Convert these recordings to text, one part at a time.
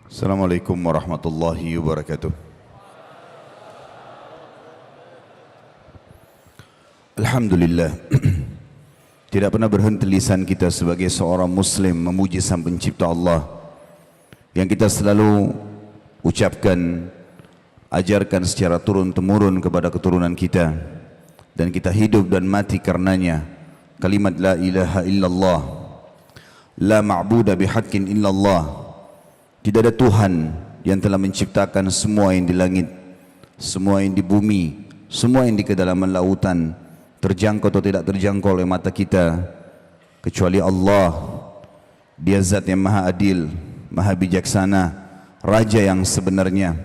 Assalamualaikum warahmatullahi wabarakatuh. Alhamdulillah, tidak pernah berhenti lisan kita sebagai seorang muslim memuji Sang Pencipta Allah yang kita selalu ucapkan, ajarkan secara turun-temurun kepada keturunan kita, dan kita hidup dan mati karenanya. Kalimat la ilaha illallah, la ma'buda bihaqqin illallah. Tidak ada Tuhan yang telah menciptakan semua yang di langit, semua yang di bumi, semua yang di kedalaman lautan, terjangkau atau tidak terjangkau oleh mata kita, kecuali Allah. Dia zat yang maha adil, maha bijaksana, Raja yang sebenarnya.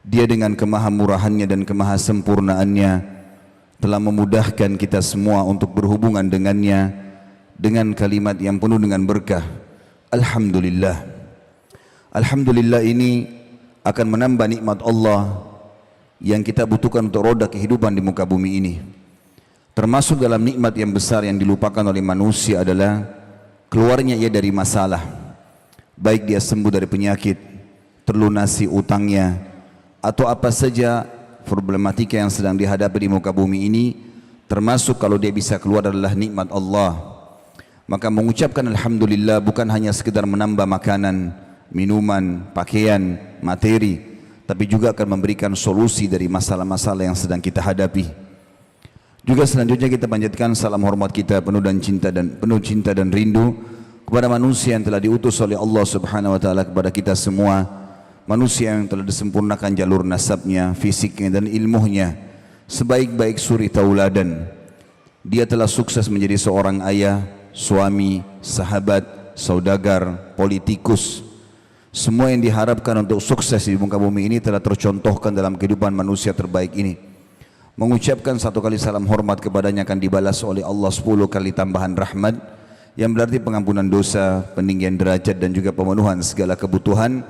Dia dengan kemahamurahannya dan kemahasempurnaannya telah memudahkan kita semua untuk berhubungan dengannya dengan kalimat yang penuh dengan berkah. Alhamdulillah. Alhamdulillah ini akan menambah nikmat Allah yang kita butuhkan untuk roda kehidupan di muka bumi ini. Termasuk dalam nikmat yang besar yang dilupakan oleh manusia adalah keluarnya ia dari masalah. Baik dia sembuh dari penyakit, terlunasi utangnya, atau apa saja problematika yang sedang dihadapi di muka bumi ini, termasuk kalau dia bisa keluar adalah nikmat Allah. Maka mengucapkan Alhamdulillah bukan hanya sekedar menambah makanan, minuman, pakaian, materi, tapi juga akan memberikan solusi dari masalah-masalah yang sedang kita hadapi. Juga selanjutnya kita panjatkan salam hormat kita penuh cinta dan rindu kepada manusia yang telah diutus oleh Allah Subhanahu wa taala kepada kita semua, manusia yang telah disempurnakan jalur nasabnya, fisiknya dan ilmunya sebaik-baik suri tauladan. Dia telah sukses menjadi seorang ayah, suami, sahabat, saudagar, politikus. Semua yang diharapkan untuk sukses di muka bumi ini telah tercontohkan dalam kehidupan manusia terbaik ini. Mengucapkan satu kali salam hormat kepadanya akan dibalas oleh Allah 10 kali tambahan rahmat, yang berarti pengampunan dosa, peninggian derajat dan juga pemenuhan segala kebutuhan.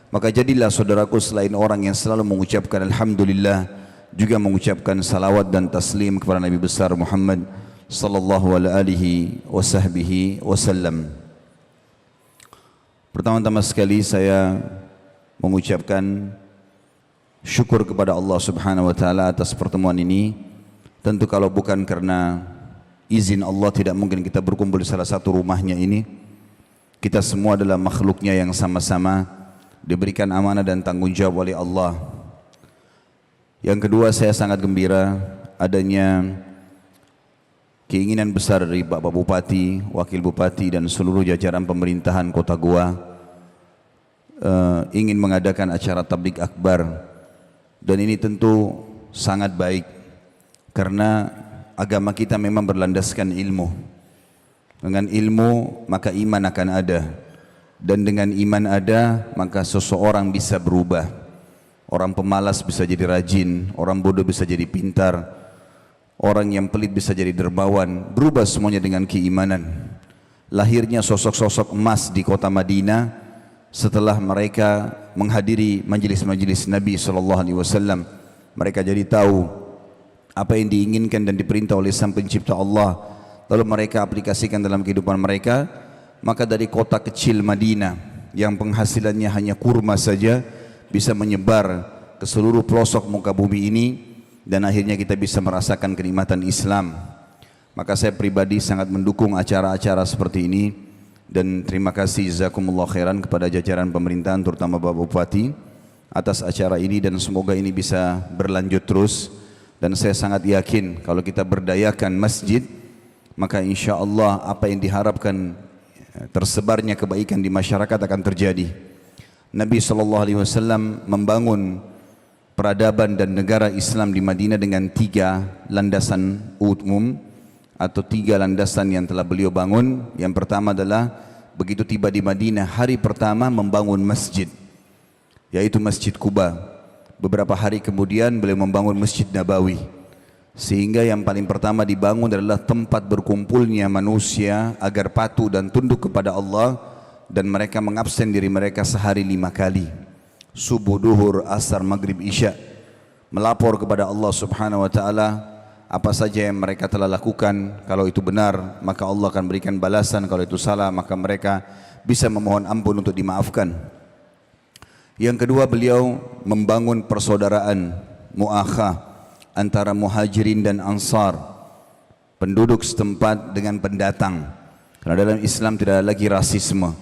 Maka jadilah saudaraku selain orang yang selalu mengucapkan Alhamdulillah, juga mengucapkan salawat dan taslim kepada Nabi besar Muhammad sallallahu alaihi wasallam. Pertama-tama sekali saya mengucapkan syukur kepada Allah Subhanahu wa taala atas pertemuan ini. Tentu kalau bukan karena izin Allah tidak mungkin kita berkumpul di salah satu rumahnya ini. Kita semua adalah makhluknya yang sama-sama diberikan amanah dan tanggung jawab oleh Allah. Yang kedua, saya sangat gembira adanya keinginan besar dari Bapak Bupati, Wakil Bupati dan seluruh jajaran pemerintahan Kota Goa ingin mengadakan acara tabligh akbar, dan ini tentu sangat baik karena agama kita memang berlandaskan ilmu. Dengan ilmu maka iman akan ada, dan dengan iman ada maka seseorang bisa berubah. Orang pemalas bisa jadi rajin, orang bodoh bisa jadi pintar, orang yang pelit bisa jadi dermawan. Berubah semuanya dengan keimanan. Lahirnya sosok-sosok emas di kota Madinah setelah mereka menghadiri majelis-majelis Nabi SAW. Mereka jadi tahu apa yang diinginkan dan diperintah oleh Sang Pencipta Allah, lalu mereka aplikasikan dalam kehidupan mereka. Maka dari kota kecil Madinah yang penghasilannya hanya kurma saja bisa menyebar ke seluruh pelosok muka bumi ini, dan akhirnya kita bisa merasakan kenikmatan Islam. Maka saya pribadi sangat mendukung acara-acara seperti ini, dan terima kasih jazakumullah khairan kepada jajaran pemerintahan terutama Bapak Bupati atas acara ini, dan semoga ini bisa berlanjut terus. Dan saya sangat yakin kalau kita berdayakan masjid, maka insya Allah apa yang diharapkan tersebarnya kebaikan di masyarakat akan terjadi. Nabi SAW membangun peradaban dan negara Islam di Madinah dengan 3 landasan umum atau 3 landasan yang telah beliau bangun. Yang pertama adalah begitu tiba di Madinah, hari pertama membangun masjid, yaitu Masjid Quba. Beberapa hari kemudian beliau membangun Masjid Nabawi, sehingga yang paling pertama dibangun adalah tempat berkumpulnya manusia agar patuh dan tunduk kepada Allah, dan mereka mengabsen diri mereka sehari 5 kali, subuh, duhur, asar, maghrib, isya, melapor kepada Allah Subhanahu wa taala apa saja yang mereka telah lakukan. Kalau itu benar maka Allah akan berikan balasan, kalau itu salah maka mereka bisa memohon ampun untuk dimaafkan. Yang kedua, beliau membangun persaudaraan muakhah antara muhajirin dan ansar, penduduk setempat dengan pendatang. Karena dalam Islam tidak ada lagi rasisme.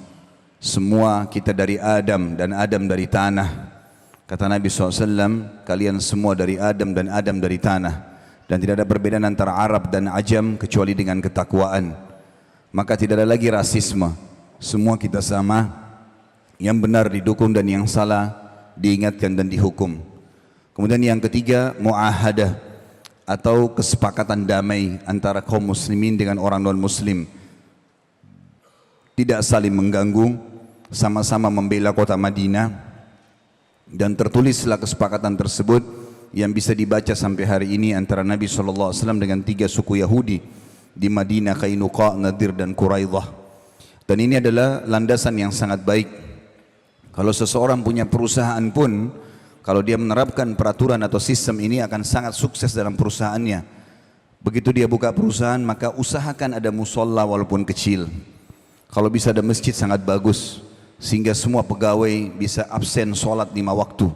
Semua kita dari Adam dan Adam dari tanah. Kata Nabi SAW, kalian semua dari Adam dan Adam dari tanah. Dan tidak ada perbedaan antara Arab dan Ajam kecuali dengan ketakwaan. Maka tidak ada lagi rasisme. Semua kita sama. Yang benar didukung dan yang salah diingatkan dan dihukum. Kemudian yang ketiga, muahadah atau kesepakatan damai antara kaum muslimin dengan orang non-muslim. Tidak saling mengganggu, sama-sama membela kota Madinah. Dan tertulislah kesepakatan tersebut yang bisa dibaca sampai hari ini antara Nabi SAW dengan 3 suku Yahudi di Madinah, Qainuqa, Nadir dan Quraidah. Dan ini adalah landasan yang sangat baik. Kalau seseorang punya perusahaan pun, kalau dia menerapkan peraturan atau sistem ini akan sangat sukses dalam perusahaannya. Begitu dia buka perusahaan, maka usahakan ada musola walaupun kecil. Kalau bisa ada masjid sangat bagus, sehingga semua pegawai bisa absen sholat 5 waktu.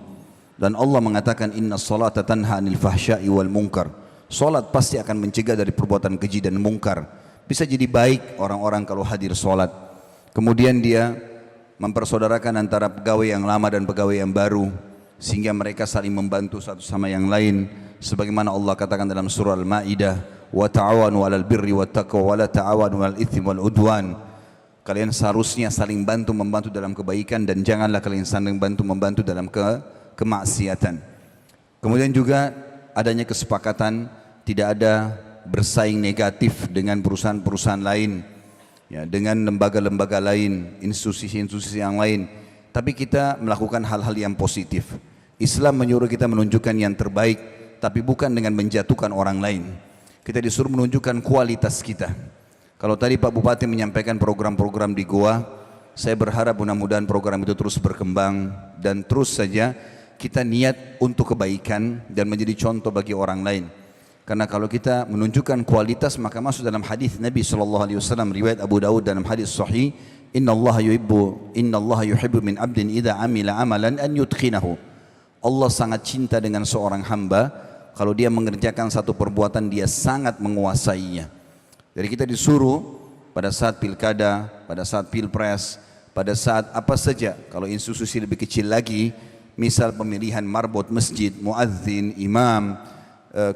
Dan Allah mengatakan inna sholata tanha anil fahsya'i wal munkar. Sholat pasti akan mencegah dari perbuatan keji dan mungkar. Bisa jadi baik orang-orang kalau hadir sholat. Kemudian dia mempersaudarakan antara pegawai yang lama dan pegawai yang baru, sehingga mereka saling membantu satu sama yang lain, sebagaimana Allah katakan dalam surah Al-Maidah, wa ta'awanu 'alal birri wat taqwa wa la ta'awanu 'alal itsmi wal udwan. Kalian seharusnya saling bantu membantu dalam kebaikan dan janganlah kalian saling bantu membantu dalam kemaksiatan. Kemudian juga adanya kesepakatan tidak ada bersaing negatif dengan perusahaan-perusahaan lain, ya, dengan lembaga-lembaga lain, institusi-institusi yang lain, tapi kita melakukan hal-hal yang positif. Islam menyuruh kita menunjukkan yang terbaik, tapi bukan dengan menjatuhkan orang lain. Kita disuruh menunjukkan kualitas kita. Kalau tadi Pak Bupati menyampaikan program-program di Goa, saya berharap mudah-mudahan program itu terus berkembang dan terus saja kita niat untuk kebaikan dan menjadi contoh bagi orang lain. Karena kalau kita menunjukkan kualitas, maka masuk dalam hadis Nabi SAW riwayat Abu Dawud dalam hadis sahih, Inna Allah yuhibbu min abdin idza amila amalan an yutqinahu. Allah sangat cinta dengan seorang hamba kalau dia mengerjakan satu perbuatan dia sangat menguasainya. Jadi kita disuruh pada saat pilkada, pada saat pilpres, pada saat apa saja, kalau institusi lebih kecil lagi, misal pemilihan marbot masjid, muadzin, imam,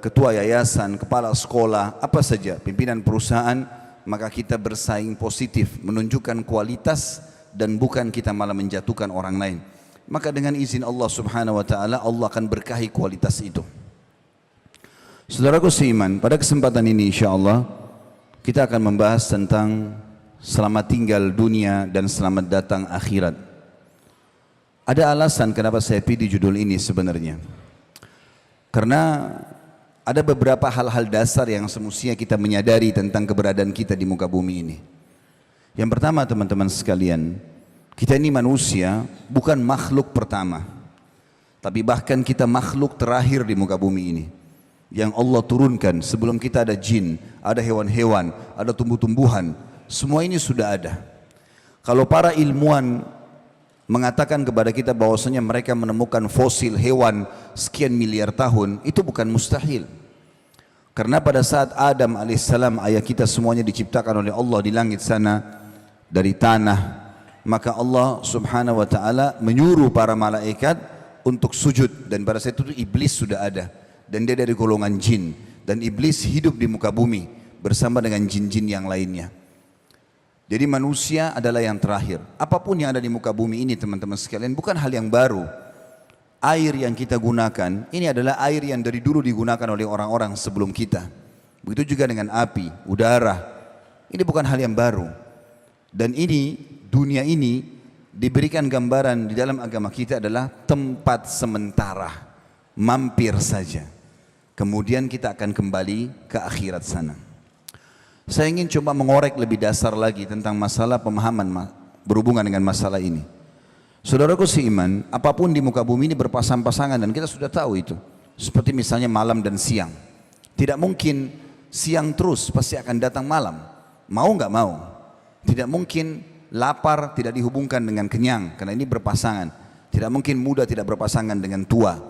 ketua yayasan, kepala sekolah, apa saja, pimpinan perusahaan, maka kita bersaing positif, menunjukkan kualitas dan bukan kita malah menjatuhkan orang lain. Maka dengan izin Allah Subhanahu wa taala, Allah akan berkahi kualitas itu. Saudaraku seiman, pada kesempatan ini insyaallah kita akan membahas tentang selamat tinggal dunia dan selamat datang akhirat. Ada alasan kenapa saya pilih judul ini sebenarnya. Karena ada beberapa hal-hal dasar yang semestinya kita menyadari tentang keberadaan kita di muka bumi ini. Yang pertama teman-teman sekalian, kita ini manusia bukan makhluk pertama, tapi bahkan kita makhluk terakhir di muka bumi ini. Yang Allah turunkan sebelum kita ada jin, ada hewan-hewan, ada tumbuh-tumbuhan, semua ini sudah ada. Kalau para ilmuwan mengatakan kepada kita bahwasanya mereka menemukan fosil hewan sekian miliar tahun, itu bukan mustahil. Karena pada saat Adam alaihissalam, ayah kita semuanya diciptakan oleh Allah di langit sana dari tanah, maka Allah subhanahu wa ta'ala menyuruh para malaikat untuk sujud, dan pada saat itu iblis sudah ada. Dan dia dari golongan jin, dan iblis hidup di muka bumi bersama dengan jin-jin yang lainnya. Jadi manusia adalah yang terakhir. Apapun yang ada di muka bumi ini teman-teman sekalian bukan hal yang baru. Air yang kita gunakan ini adalah air yang dari dulu digunakan oleh orang-orang sebelum kita. Begitu juga dengan api, udara. Ini bukan hal yang baru. Dan ini, dunia ini diberikan gambaran di dalam agama kita adalah tempat sementara, mampir saja. Kemudian kita akan kembali ke akhirat sana. Saya ingin coba mengorek lebih dasar lagi tentang masalah pemahaman berhubungan dengan masalah ini. Saudaraku seiman, apapun di muka bumi ini berpasang-pasangan dan kita sudah tahu itu. Seperti misalnya malam dan siang. Tidak mungkin siang terus, pasti akan datang malam. Mau nggak mau. Tidak mungkin lapar tidak dihubungkan dengan kenyang, karena ini berpasangan. Tidak mungkin muda tidak berpasangan dengan tua.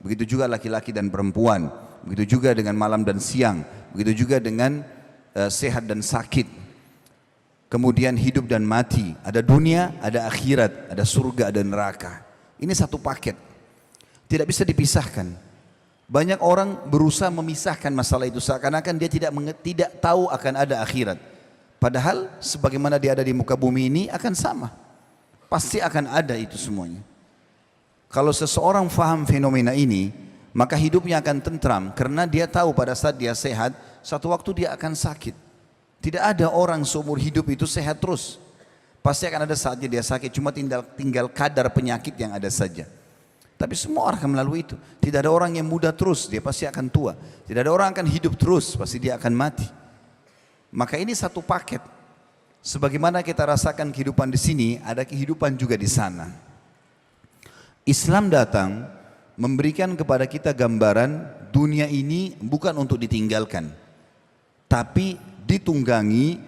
Begitu juga laki-laki dan perempuan. Begitu juga dengan malam dan siang. Begitu juga dengan sehat dan sakit. Kemudian hidup dan mati. Ada dunia, ada akhirat, ada surga, ada neraka. Ini satu paket. Tidak bisa dipisahkan. Banyak orang berusaha memisahkan masalah itu seakan-akan dia tidak tahu akan ada akhirat. Padahal sebagaimana dia ada di muka bumi ini akan sama. Pasti akan ada itu semuanya. Kalau seseorang faham fenomena ini, maka hidupnya akan tentram karena dia tahu pada saat dia sehat, satu waktu dia akan sakit. Tidak ada orang seumur hidup itu sehat terus. Pasti akan ada saatnya dia sakit, cuma tinggal kadar penyakit yang ada saja. Tapi semua orang akan melalui itu. Tidak ada orang yang muda terus, dia pasti akan tua. Tidak ada orang akan hidup terus, pasti dia akan mati. Maka ini satu paket. Sebagaimana kita rasakan kehidupan di sini, ada kehidupan juga di sana. Islam datang memberikan kepada kita gambaran dunia ini bukan untuk ditinggalkan, tapi ditunggangi,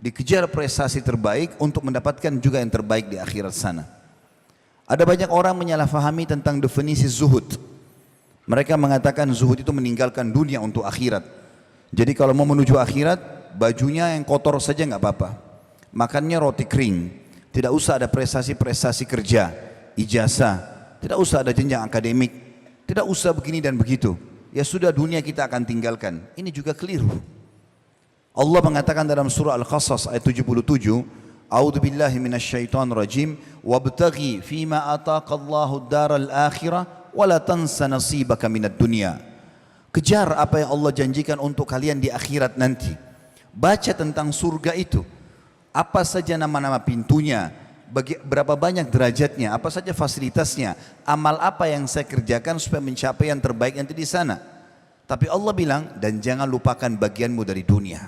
dikejar prestasi terbaik untuk mendapatkan juga yang terbaik di akhirat sana. Ada banyak orang menyalahfahami tentang definisi zuhud. Mereka mengatakan zuhud itu meninggalkan dunia untuk akhirat. Jadi kalau mau menuju akhirat, bajunya yang kotor saja nggak apa-apa. Makannya roti kering. Tidak usah ada prestasi-prestasi kerja, ijazah. Tidak usah ada jenjang akademik. Tidak usah begini dan begitu. Ya sudah, dunia kita akan tinggalkan. Ini juga keliru. Allah mengatakan dalam surah Al-Qasas ayat 77, A'udzu billahi minasyaitonir rajim wabtaghi fima ataqallahu ad-daral akhirah wa la tansa nasibaka minad dunya. Kejar apa yang Allah janjikan untuk kalian di akhirat nanti. Baca tentang surga itu. Apa saja nama-nama pintunya, berapa banyak derajatnya, apa saja fasilitasnya, amal apa yang saya kerjakan supaya mencapai yang terbaik nanti di sana. Tapi Allah bilang, dan jangan lupakan bagianmu dari dunia.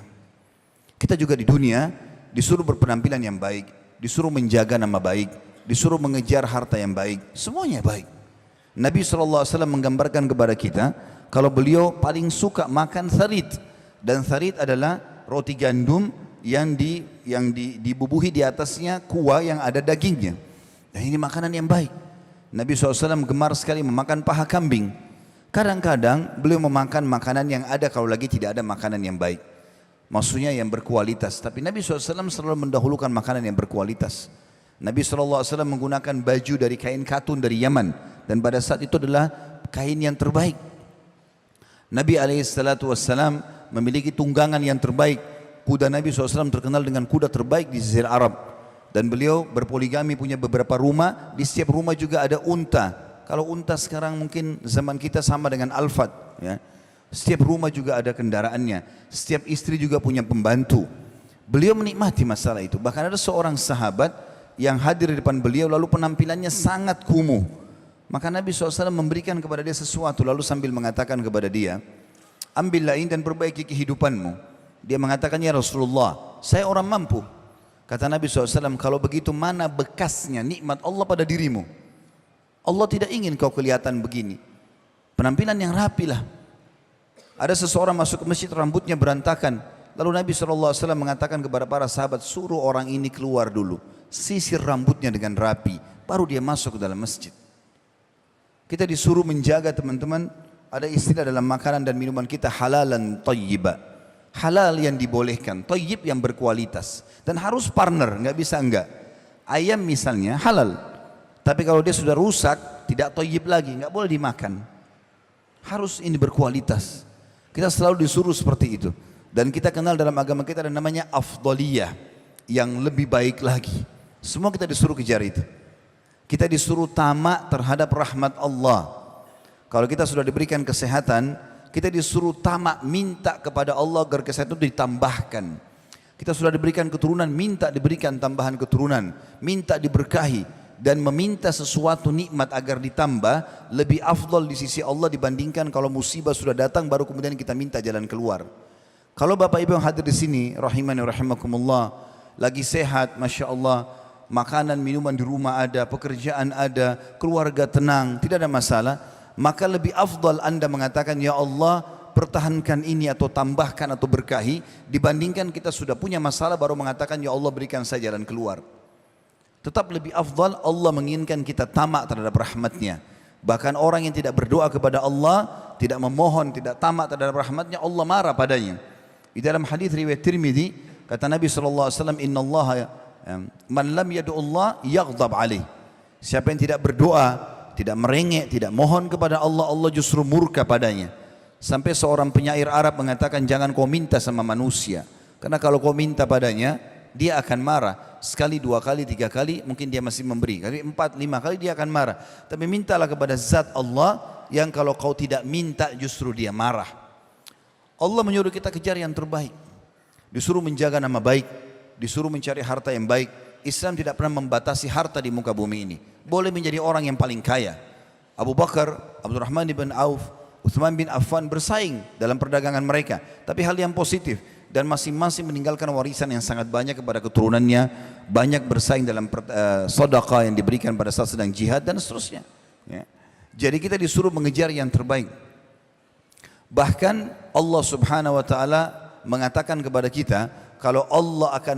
Kita juga di dunia disuruh berpenampilan yang baik, disuruh menjaga nama baik, disuruh mengejar harta yang baik, semuanya baik. Nabi SAW menggambarkan kepada kita, kalau beliau paling suka makan tharid, dan tharid adalah roti gandum yang dibubuhi di atasnya kuah yang ada dagingnya. Dan ini makanan yang baik. Nabi SAW gemar sekali memakan paha kambing. Kadang-kadang beliau memakan makanan yang ada kalau lagi tidak ada makanan yang baik. Maksudnya yang berkualitas. Tapi Nabi SAW selalu mendahulukan makanan yang berkualitas. Nabi SAW menggunakan baju dari kain katun dari Yaman. Dan pada saat itu adalah kain yang terbaik. Nabi SAW memiliki tunggangan yang terbaik. Kuda Nabi SAW terkenal dengan kuda terbaik di Jazirah Arab. Dan beliau berpoligami, punya beberapa rumah. Di setiap rumah juga ada unta. Kalau unta sekarang mungkin zaman kita sama dengan Alphard, ya. Setiap rumah juga ada kendaraannya. Setiap istri juga punya pembantu. Beliau menikmati masalah itu. Bahkan ada seorang sahabat yang hadir di depan beliau lalu penampilannya sangat kumuh. Maka Nabi SAW memberikan kepada dia sesuatu lalu sambil mengatakan kepada dia, ambillah ini dan perbaiki kehidupanmu. Dia mengatakan, ya Rasulullah, saya orang mampu. Kata Nabi SAW, kalau begitu mana bekasnya nikmat Allah pada dirimu? Allah tidak ingin kau kelihatan begini. Penampilan yang rapi lah. Ada seseorang masuk ke masjid, rambutnya berantakan. Lalu Nabi SAW mengatakan kepada para sahabat, suruh orang ini keluar dulu, sisir rambutnya dengan rapi, baru dia masuk ke dalam masjid. Kita disuruh menjaga, teman-teman, ada istilah dalam makanan dan minuman kita, halalan thayyiba. Halal yang dibolehkan, thayyib yang berkualitas. Dan harus partner, nggak bisa enggak. Ayam misalnya halal, tapi kalau dia sudah rusak, tidak thayyib lagi, nggak boleh dimakan. Harus ini berkualitas. Kita selalu disuruh seperti itu. Dan kita kenal dalam agama kita ada namanya afdaliyah, yang lebih baik lagi. Semua kita disuruh kejar itu. Kita disuruh tamak terhadap rahmat Allah. Kalau kita sudah diberikan kesehatan, kita disuruh tamak, minta kepada Allah agar kesehatan itu ditambahkan. Kita sudah diberikan keturunan, minta diberikan tambahan keturunan, minta diberkahi. Dan meminta sesuatu nikmat agar ditambah lebih afdal di sisi Allah dibandingkan kalau musibah sudah datang baru kemudian kita minta jalan keluar. Kalau Bapak Ibu yang hadir di sini, rahimani rahimakumullah, lagi sehat, masya Allah, makanan minuman di rumah ada, pekerjaan ada, keluarga tenang, tidak ada masalah, maka lebih afdal Anda mengatakan, ya Allah, pertahankan ini atau tambahkan atau berkahi, dibandingkan kita sudah punya masalah baru mengatakan, ya Allah berikan saya jalan keluar. Tetap lebih afdal Allah menginginkan kita tamak terhadap rahmatnya. Bahkan orang yang tidak berdoa kepada Allah, tidak memohon, tidak tamak terhadap rahmatnya, Allah marah padanya. Di dalam hadis riwayat Tirmidzi, kata Nabi SAW, Inna Allah man lam yad'u Allah yaghdab alaih. Siapa yang tidak berdoa, tidak merengek, tidak mohon kepada Allah, Allah justru murka padanya. Sampai seorang penyair Arab mengatakan, jangan kau minta sama manusia, karena kalau kau minta padanya, dia akan marah. Sekali, dua kali, tiga kali mungkin dia masih memberi, kali empat, lima kali dia akan marah. Tapi mintalah kepada zat Allah yang kalau kau tidak minta justru dia marah. Allah menyuruh kita kejar yang terbaik, disuruh menjaga nama baik, disuruh mencari harta yang baik. Islam tidak pernah membatasi harta di muka bumi ini. Boleh menjadi orang yang paling kaya. Abu Bakar, Abdurrahman bin Auf, Uthman bin Affan bersaing dalam perdagangan mereka, tapi hal yang positif. Dan masing-masing meninggalkan warisan yang sangat banyak kepada keturunannya, banyak bersaing dalam sedekah yang diberikan pada saat sedang jihad dan seterusnya. Ya. Jadi kita disuruh mengejar yang terbaik. Bahkan Allah Subhanahu Wa Taala mengatakan kepada kita, kalau Allah akan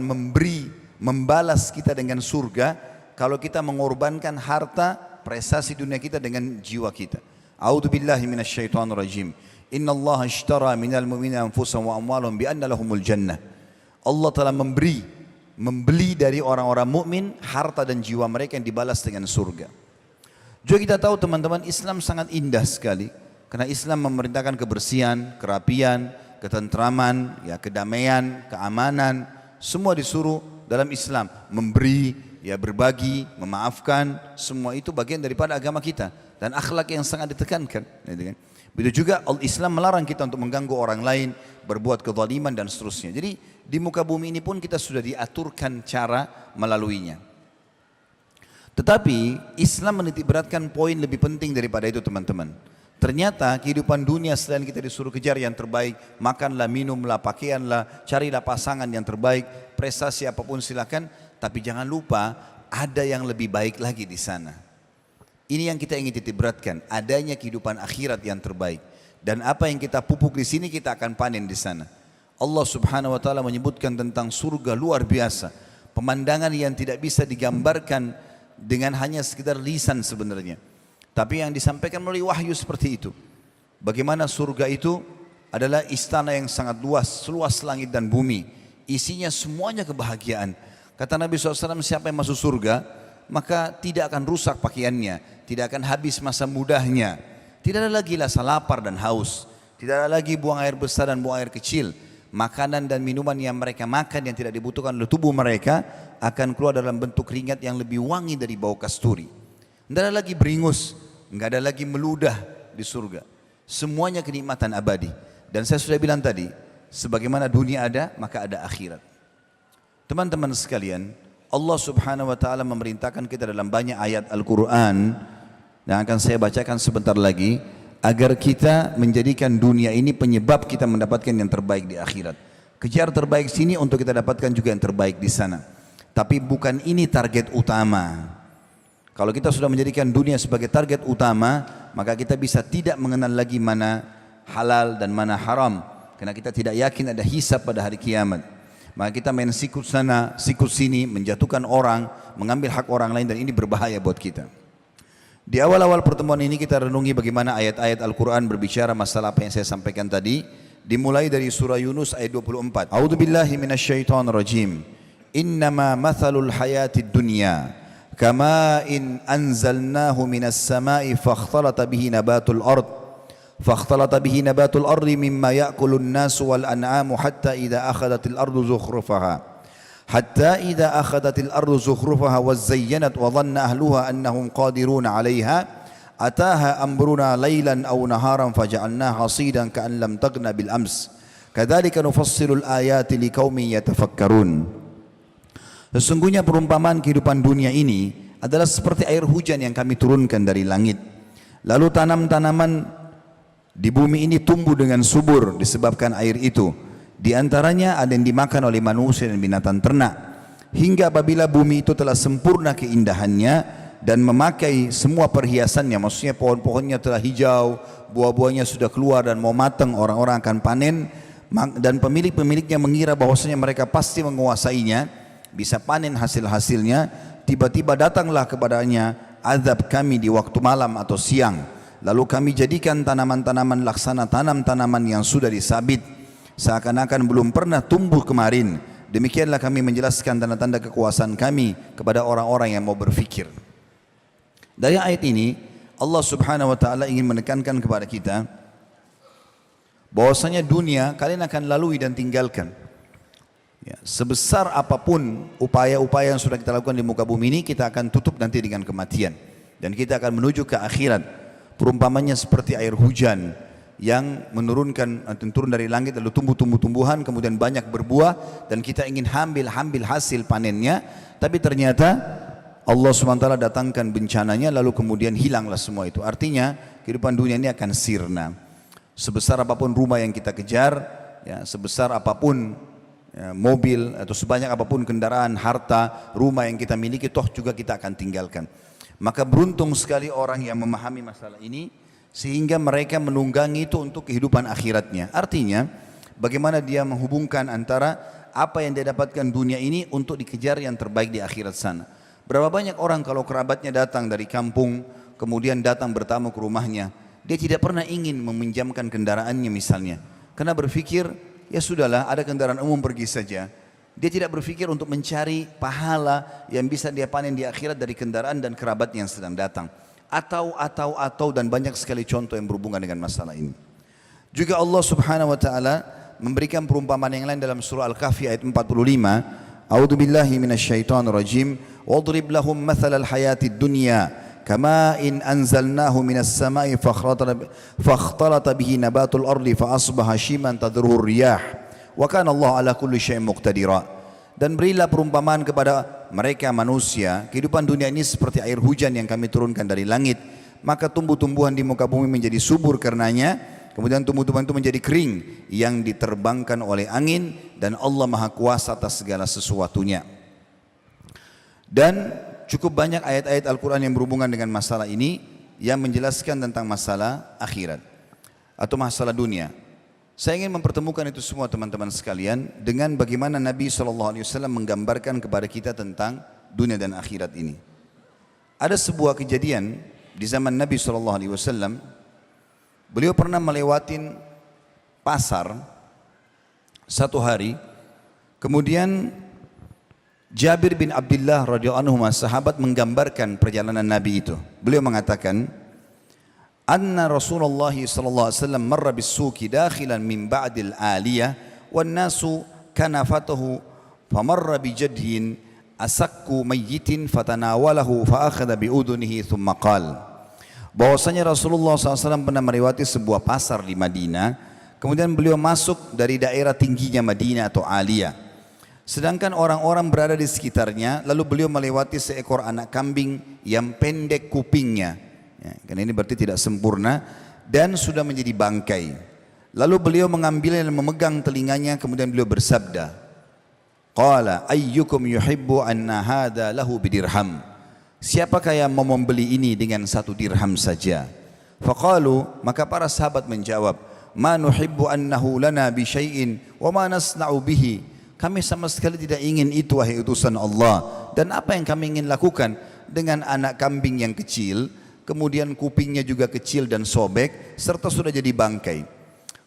membalas kita dengan surga, kalau kita mengorbankan harta, prestasi dunia kita dengan jiwa kita. A'udzubillahi minasyaitonirrajim. Inna Allah ishtara minal mu'minina anfusahum wa amwalahum bi anna lahumul jannah. Allah telah membeli dari orang-orang mukmin harta dan jiwa mereka yang dibalas dengan surga. Juga kita tahu teman-teman, Islam sangat indah sekali, karena Islam memerintahkan kebersihan, kerapian, ketentraman, ya, kedamaian, keamanan, semua disuruh dalam Islam. Memberi, ya, berbagi, memaafkan, semua itu bagian daripada agama kita dan akhlak yang sangat ditekankan. Begitu juga Islam melarang kita untuk mengganggu orang lain, berbuat kezaliman dan seterusnya. Jadi di muka bumi ini pun kita sudah diaturkan cara melaluinya. Tetapi Islam menitik beratkan poin lebih penting daripada itu teman-teman. Ternyata kehidupan dunia selain kita disuruh kejar yang terbaik, makanlah, minumlah, pakaianlah, carilah pasangan yang terbaik, prestasi apapun silakan, tapi jangan lupa ada yang lebih baik lagi di sana. Ini yang kita ingin titik beratkan, adanya kehidupan akhirat yang terbaik. Dan apa yang kita pupuk di sini kita akan panen di sana. Allah Subhanahu Wa Taala menyebutkan tentang surga luar biasa, pemandangan yang tidak bisa digambarkan dengan hanya sekedar lisan sebenarnya. Tapi yang disampaikan melalui wahyu seperti itu. Bagaimana surga itu adalah istana yang sangat luas, seluas langit dan bumi. Isinya semuanya kebahagiaan. Kata Nabi SAW, siapa yang masuk surga, maka tidak akan rusak pakaiannya, tidak akan habis masa mudahnya, tidak ada lagi rasa lapar dan haus, tidak ada lagi buang air besar dan buang air kecil. Makanan dan minuman yang mereka makan yang tidak dibutuhkan oleh tubuh mereka akan keluar dalam bentuk keringat yang lebih wangi dari bau kasturi. Tidak ada lagi beringus, tidak ada lagi meludah di surga. Semuanya kenikmatan abadi. Dan saya sudah bilang tadi, sebagaimana dunia ada, maka ada akhirat. Teman-teman sekalian, Allah Subhanahu Wa Taala memerintahkan kita dalam banyak ayat Al-Quran yang akan saya bacakan sebentar lagi, agar kita menjadikan dunia ini penyebab kita mendapatkan yang terbaik di akhirat. Kejar terbaik sini untuk kita dapatkan juga yang terbaik di sana. Tapi bukan ini target utama. Kalau kita sudah menjadikan dunia sebagai target utama, maka kita bisa tidak mengenal lagi mana halal dan mana haram, karena kita tidak yakin ada hisab pada hari kiamat. Maka kita main sikut sana, sikut sini, menjatuhkan orang, mengambil hak orang lain, dan ini berbahaya buat kita. Di awal-awal pertemuan ini kita renungi bagaimana ayat-ayat Al-Quran berbicara masalah apa yang saya sampaikan tadi. Dimulai dari surah Yunus ayat 24. A'udzubillahi minasyaitonirrajim. Innama mathalul hayatid dunya kama in anzalnahu minas sama'i fakhtalata bihi nabatul ard. فاختلط به نبات الأرض مما يأكل الناس والأنعام حتى إذا أخذت الأرض زخرفها وزينت وظن أهلها أنهم قادرون عليها أتاها أمرنا ليلا أو نهارا فجعلناها حصيدا كأن لم تغن بالأمس كذلك نفصل الآيات لقوم يتفكرون. Sesungguhnya perumpamaan kehidupan dunia ini adalah seperti air hujan yang kami turunkan dari langit. Lalu tanam-tanaman di bumi ini tumbuh dengan subur disebabkan air itu. Di antaranya ada yang dimakan oleh manusia dan binatang ternak. Hingga apabila bumi itu telah sempurna keindahannya dan memakai semua perhiasannya, maksudnya pohon-pohonnya telah hijau, buah-buahnya sudah keluar dan mau matang, orang-orang akan panen, dan pemilik-pemiliknya mengira bahwasanya mereka pasti menguasainya, bisa panen hasil-hasilnya. tiba-tiba datanglah kepadanya azab kami di waktu malam atau siang. Lalu kami jadikan tanaman-tanaman laksana tanam tanaman yang sudah disabit, seakan-akan belum pernah tumbuh kemarin. Demikianlah kami menjelaskan tanda-tanda kekuasaan kami kepada orang-orang yang mau berfikir. Dari ayat ini Allah subhanahu wa ta'ala ingin menekankan kepada kita bahwasanya dunia kalian akan lalui dan tinggalkan. Ya, sebesar apapun upaya-upaya yang sudah kita lakukan di muka bumi ini, kita akan tutup nanti dengan kematian. Dan kita akan menuju ke akhirat. Perumpamannya seperti air hujan yang turun dari langit lalu tumbuh tumbuhan kemudian banyak berbuah dan kita ingin ambil hasil panennya, tapi ternyata Allah SWT datangkan bencananya lalu kemudian hilanglah semua itu. Artinya kehidupan dunia ini akan sirna. Sebesar apapun rumah yang kita kejar, ya, sebesar apapun ya, mobil atau sebanyak apapun kendaraan, harta, rumah yang kita miliki, toh juga kita akan tinggalkan. Maka beruntung sekali orang yang memahami masalah ini sehingga mereka menunggangi itu untuk kehidupan akhiratnya. Artinya bagaimana dia menghubungkan antara apa yang dia dapatkan dunia ini untuk dikejar yang terbaik di akhirat sana. Berapa banyak orang kalau kerabatnya datang dari kampung kemudian datang bertamu ke rumahnya, dia tidak pernah ingin meminjamkan kendaraannya misalnya, karena berpikir ya sudahlah ada kendaraan umum pergi saja. Dia tidak berpikir untuk mencari pahala yang bisa dia panen di akhirat dari kendaraan dan kerabat yang sedang datang. Atau dan banyak sekali contoh yang berhubungan dengan masalah ini. Juga Allah subhanahu wa ta'ala memberikan perumpamaan yang lain dalam surah Al-Kahfi ayat 45. A'udzu billahi minasyaitonir rajim. Wadrib lahum mathalal hayatid dunya kama in anzalnahu minas sama'i fakhtalata bihi nabatul ardi fa asbaha shiman tadruhu riyah. Wa kana Allah ala kulli syai'in muqtadira. Dan berilah perumpamaan kepada mereka manusia, kehidupan dunia ini seperti air hujan yang kami turunkan dari langit, maka tumbuh-tumbuhan di muka bumi menjadi subur karenanya, kemudian tumbuh-tumbuhan itu menjadi kering yang diterbangkan oleh angin, dan Allah Maha Kuasa atas segala sesuatunya. Dan cukup banyak ayat-ayat Al-Quran yang berhubungan dengan masalah ini yang menjelaskan tentang masalah akhirat atau masalah dunia. Saya ingin mempertemukan itu semua teman-teman sekalian dengan bagaimana Nabi SAW menggambarkan kepada kita tentang dunia dan akhirat ini. Ada sebuah kejadian di zaman Nabi SAW, beliau pernah melewatin pasar satu hari, kemudian Jabir bin Abdullah radhiyallahu anhu sahabat menggambarkan perjalanan Nabi itu. Beliau mengatakan, anna Rasulullah sallallahu alaihi wasallam marra bis-suqi dakhilan min ba'dil aliyah wan nasu kanafatuhu famarra bi jadhin asakku mayyitin fatanawalahu fa akhadha bi udunihi thumma qala. Bahwasanya Rasulullah SAW pernah melewati sebuah pasar di Madinah, kemudian beliau masuk dari daerah tingginya Madinah atau aliyah, sedangkan orang-orang berada di sekitarnya, lalu beliau melewati seekor anak kambing yang pendek kupingnya. Ya, karena ini berarti tidak sempurna dan sudah menjadi bangkai. Lalu beliau mengambilnya dan memegang telinganya, kemudian beliau bersabda, qala ayyukum yuhibbu anna hadha lahu bidirham. Siapakah yang mau membeli ini dengan 1 dirham saja? Faqalu, maka para sahabat menjawab, ma nuhibbu annahu lana bi syai'in wa ma nasna'u bihi. Kami sama sekali tidak ingin itu wahai utusan Allah, dan apa yang kami ingin lakukan dengan anak kambing yang kecil, kemudian kupingnya juga kecil dan sobek serta sudah jadi bangkai.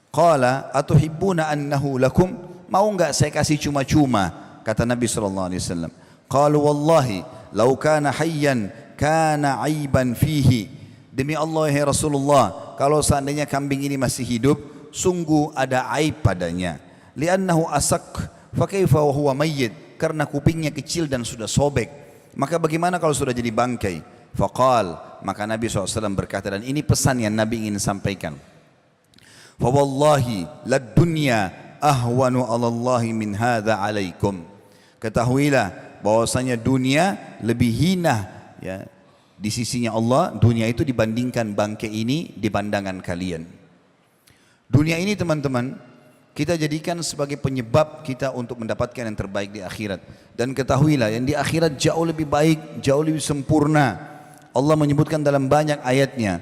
Qala atuhibbuna annahu lakum, mau enggak saya kasih cuma-cuma? Kata Nabi SAW. Qalu wallahi law kana hayyan kana aiban fihi. Demi Allah ya Rasulullah, kalau seandainya kambing ini masih hidup, sungguh ada aib padanya. Li'annahu asak fa kaifa wa huwa mayyit, karena kupingnya kecil dan sudah sobek, maka bagaimana kalau sudah jadi bangkai? Faqal, maka Nabi SAW berkata, dan ini pesan yang Nabi ingin sampaikan, fa wallahi lad dunya ahwanu 'ala Allahi min hadza 'alaikum. Ketahuilah bahwasanya dunia lebih hina ya di sisinya Allah, dunia itu dibandingkan bangkai ini di pandangan kalian. Dunia ini teman-teman kita jadikan sebagai penyebab kita untuk mendapatkan yang terbaik di akhirat. Dan ketahuilah yang di akhirat jauh lebih baik, jauh lebih sempurna. Allah menyebutkan dalam banyak ayatnya,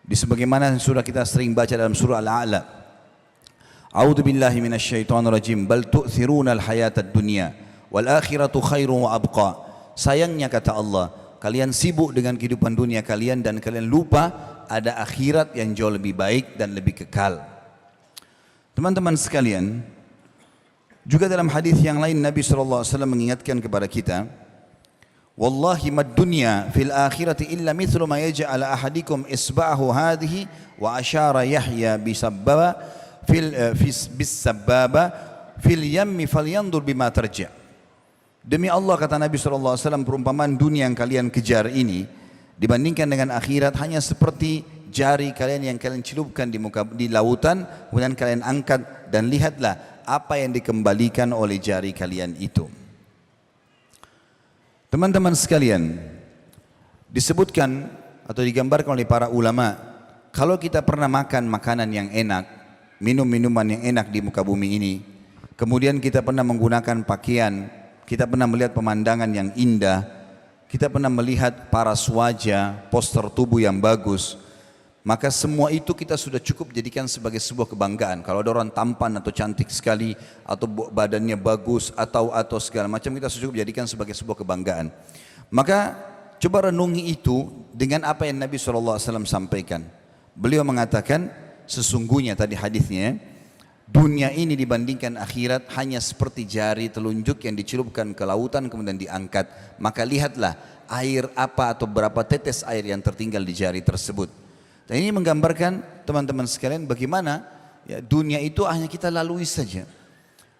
di sebagaimana surah kita sering baca dalam surah Al-A'la, a'udzu billahi minasyaitonir rajim, bal tu'thiruna al-hayatad dunya wal akhiratu khairun wa abqa. Sayangnya kata Allah, kalian sibuk dengan kehidupan dunia kalian dan kalian lupa ada akhirat yang jauh lebih baik dan lebih kekal. Teman-teman sekalian, juga dalam hadis yang lain Nabi SAW mengingatkan kepada kita, wallahi mad dunya fil akhirati illa mithlu ma yaj'ala ahadikum isba'ahu hadhihi wa asyara Yahya bisabbaba fil yammi falyandur bima tarja'. Demi Allah kata Nabi SAW, perumpamaan dunia yang kalian kejar ini dibandingkan dengan akhirat hanya seperti jari kalian yang kalian celupkan di lautan, kemudian kalian angkat dan lihatlah apa yang dikembalikan oleh jari kalian itu. Teman-teman sekalian, disebutkan atau digambarkan oleh para ulama, kalau kita pernah makan makanan yang enak, minum minuman yang enak di muka bumi ini, kemudian kita pernah menggunakan pakaian, kita pernah melihat pemandangan yang indah, kita pernah melihat paras wajah, postur tubuh yang bagus, maka semua itu kita sudah cukup jadikan sebagai sebuah kebanggaan. Kalau ada orang tampan atau cantik sekali, atau badannya bagus, atau segala macam, kita sudah cukup jadikan sebagai sebuah kebanggaan. Maka coba renungi itu dengan apa yang Nabi SAW sampaikan. Beliau mengatakan, sesungguhnya tadi hadisnya, dunia ini dibandingkan akhirat hanya seperti jari telunjuk yang dicelupkan ke lautan kemudian diangkat. Maka lihatlah air apa atau berapa tetes air yang tertinggal di jari tersebut. Dan ini menggambarkan teman-teman sekalian bagaimana ya, dunia itu hanya kita lalui saja.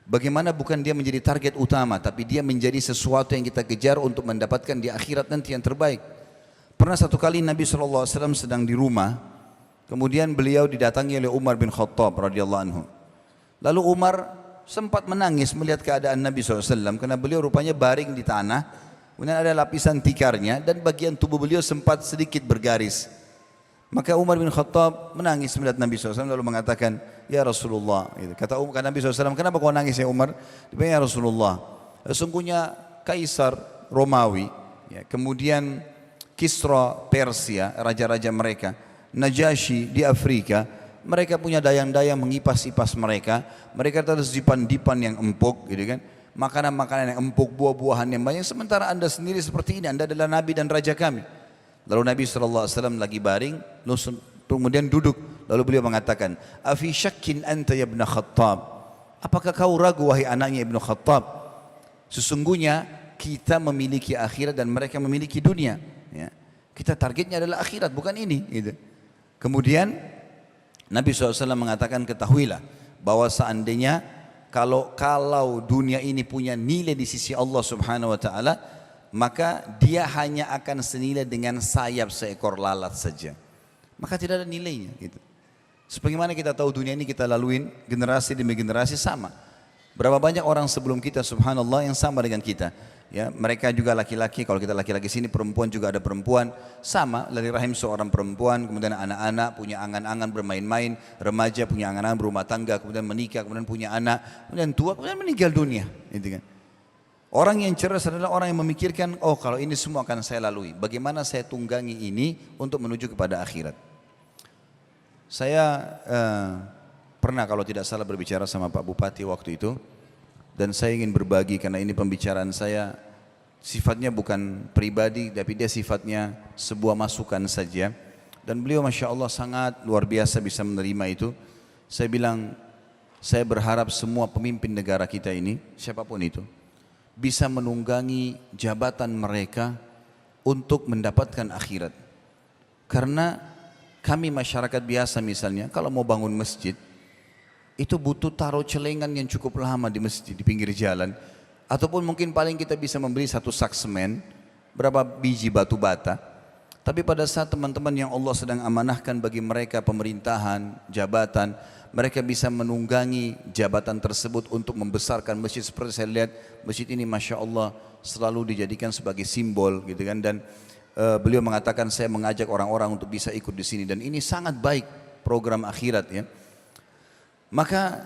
Bagaimana bukan dia menjadi target utama, tapi dia menjadi sesuatu yang kita kejar untuk mendapatkan di akhirat nanti yang terbaik. Pernah satu kali Nabi SAW sedang di rumah, kemudian beliau didatangi oleh Umar bin Khattab radhiyallahu anhu. Lalu Umar sempat menangis melihat keadaan Nabi SAW karena beliau rupanya baring di tanah, kemudian ada lapisan tikarnya dan bagian tubuh beliau sempat sedikit bergaris. Maka Umar bin Khattab menangis melihat Nabi SAW lalu mengatakan, ya Rasulullah, kata Nabi SAW, kenapa kau nangis ya Umar? Dia bilang, ya Rasulullah, sesungguhnya Kaisar Romawi, ya, kemudian Kisra Persia, raja-raja mereka, Najasyi di Afrika, mereka punya dayang-dayang mengipas-ipas mereka terus dipan-dipan yang empuk, gitu kan? Makanan-makanan yang empuk, buah-buahan yang banyak. Sementara anda sendiri seperti ini, anda adalah Nabi dan Raja kami. Lalu Nabi SAW lagi baring, kemudian duduk. Lalu beliau mengatakan, afi syakkin anta ya ibn Khattab? Apakah kau ragu wahai anaknya Ibnu Khattab? Sesungguhnya kita memiliki akhirat dan mereka memiliki dunia. Ya. Kita targetnya adalah akhirat, bukan ini. Gitu. Kemudian Nabi SAW mengatakan, ketahuilah bahwa seandainya kalau dunia ini punya nilai di sisi Allah Subhanahu Wa Taala, maka dia hanya akan senilai dengan sayap seekor lalat saja. Maka tidak ada nilainya. Gitu. Sebagaimana kita tahu dunia ini kita laluin generasi demi generasi sama. Berapa banyak orang sebelum kita subhanallah yang sama dengan kita. Ya, mereka juga laki-laki, kalau kita laki-laki sini perempuan juga ada perempuan sama dari rahim seorang perempuan, kemudian anak-anak punya angan-angan bermain-main, remaja punya angan-angan berumah tangga, kemudian menikah, kemudian punya anak, kemudian tua, kemudian meninggal dunia, gitu kan. Orang yang cerdas adalah orang yang memikirkan, oh kalau ini semua akan saya lalui, bagaimana saya tunggangi ini untuk menuju kepada akhirat. Saya pernah kalau tidak salah berbicara sama Pak Bupati waktu itu. Dan saya ingin berbagi karena ini pembicaraan saya sifatnya bukan pribadi tapi dia sifatnya sebuah masukan saja. Dan beliau Masya Allah sangat luar biasa bisa menerima itu. Saya bilang, saya berharap semua pemimpin negara kita ini, siapapun itu, bisa menunggangi jabatan mereka untuk mendapatkan akhirat. Karena kami masyarakat biasa misalnya, kalau mau bangun masjid, itu butuh taruh celengan yang cukup lama di masjid, di pinggir jalan. Ataupun mungkin paling kita bisa membeli satu sak semen, berapa biji batu bata. Tapi pada saat teman-teman yang Allah sedang amanahkan bagi mereka pemerintahan, jabatan, mereka bisa menunggangi jabatan tersebut untuk membesarkan masjid. Seperti saya lihat masjid ini Masya Allah selalu dijadikan sebagai simbol gitu kan. Dan beliau mengatakan saya mengajak orang-orang untuk bisa ikut di sini. Dan ini sangat baik program akhirat ya. Maka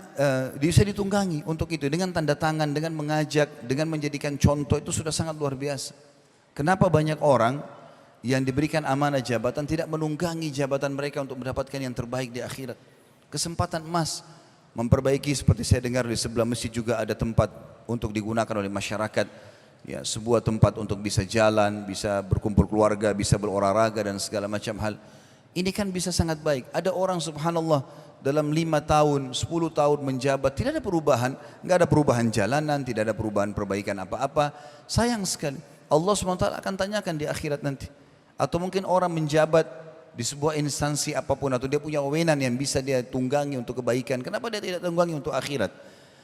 bisa ditunggangi untuk itu dengan tanda tangan, dengan mengajak, dengan menjadikan contoh itu sudah sangat luar biasa. Kenapa banyak orang yang diberikan amanah jabatan tidak menunggangi jabatan mereka untuk mendapatkan yang terbaik di akhirat? Kesempatan emas memperbaiki, seperti saya dengar di sebelah masjid juga ada tempat untuk digunakan oleh masyarakat. ya, sebuah tempat untuk bisa jalan, bisa berkumpul keluarga, bisa berolahraga dan segala macam hal. Ini kan bisa sangat baik. Ada orang subhanallah dalam 5 tahun, 10 tahun menjabat, tidak ada perubahan, nggak ada perubahan jalanan, tidak ada perubahan perbaikan apa-apa. Sayang sekali. Allah SWT akan tanyakan di akhirat nanti. Atau mungkin orang menjabat di sebuah instansi apapun, atau dia punya wewenang yang bisa dia tunggangi untuk kebaikan. Kenapa dia tidak tunggangi untuk akhirat?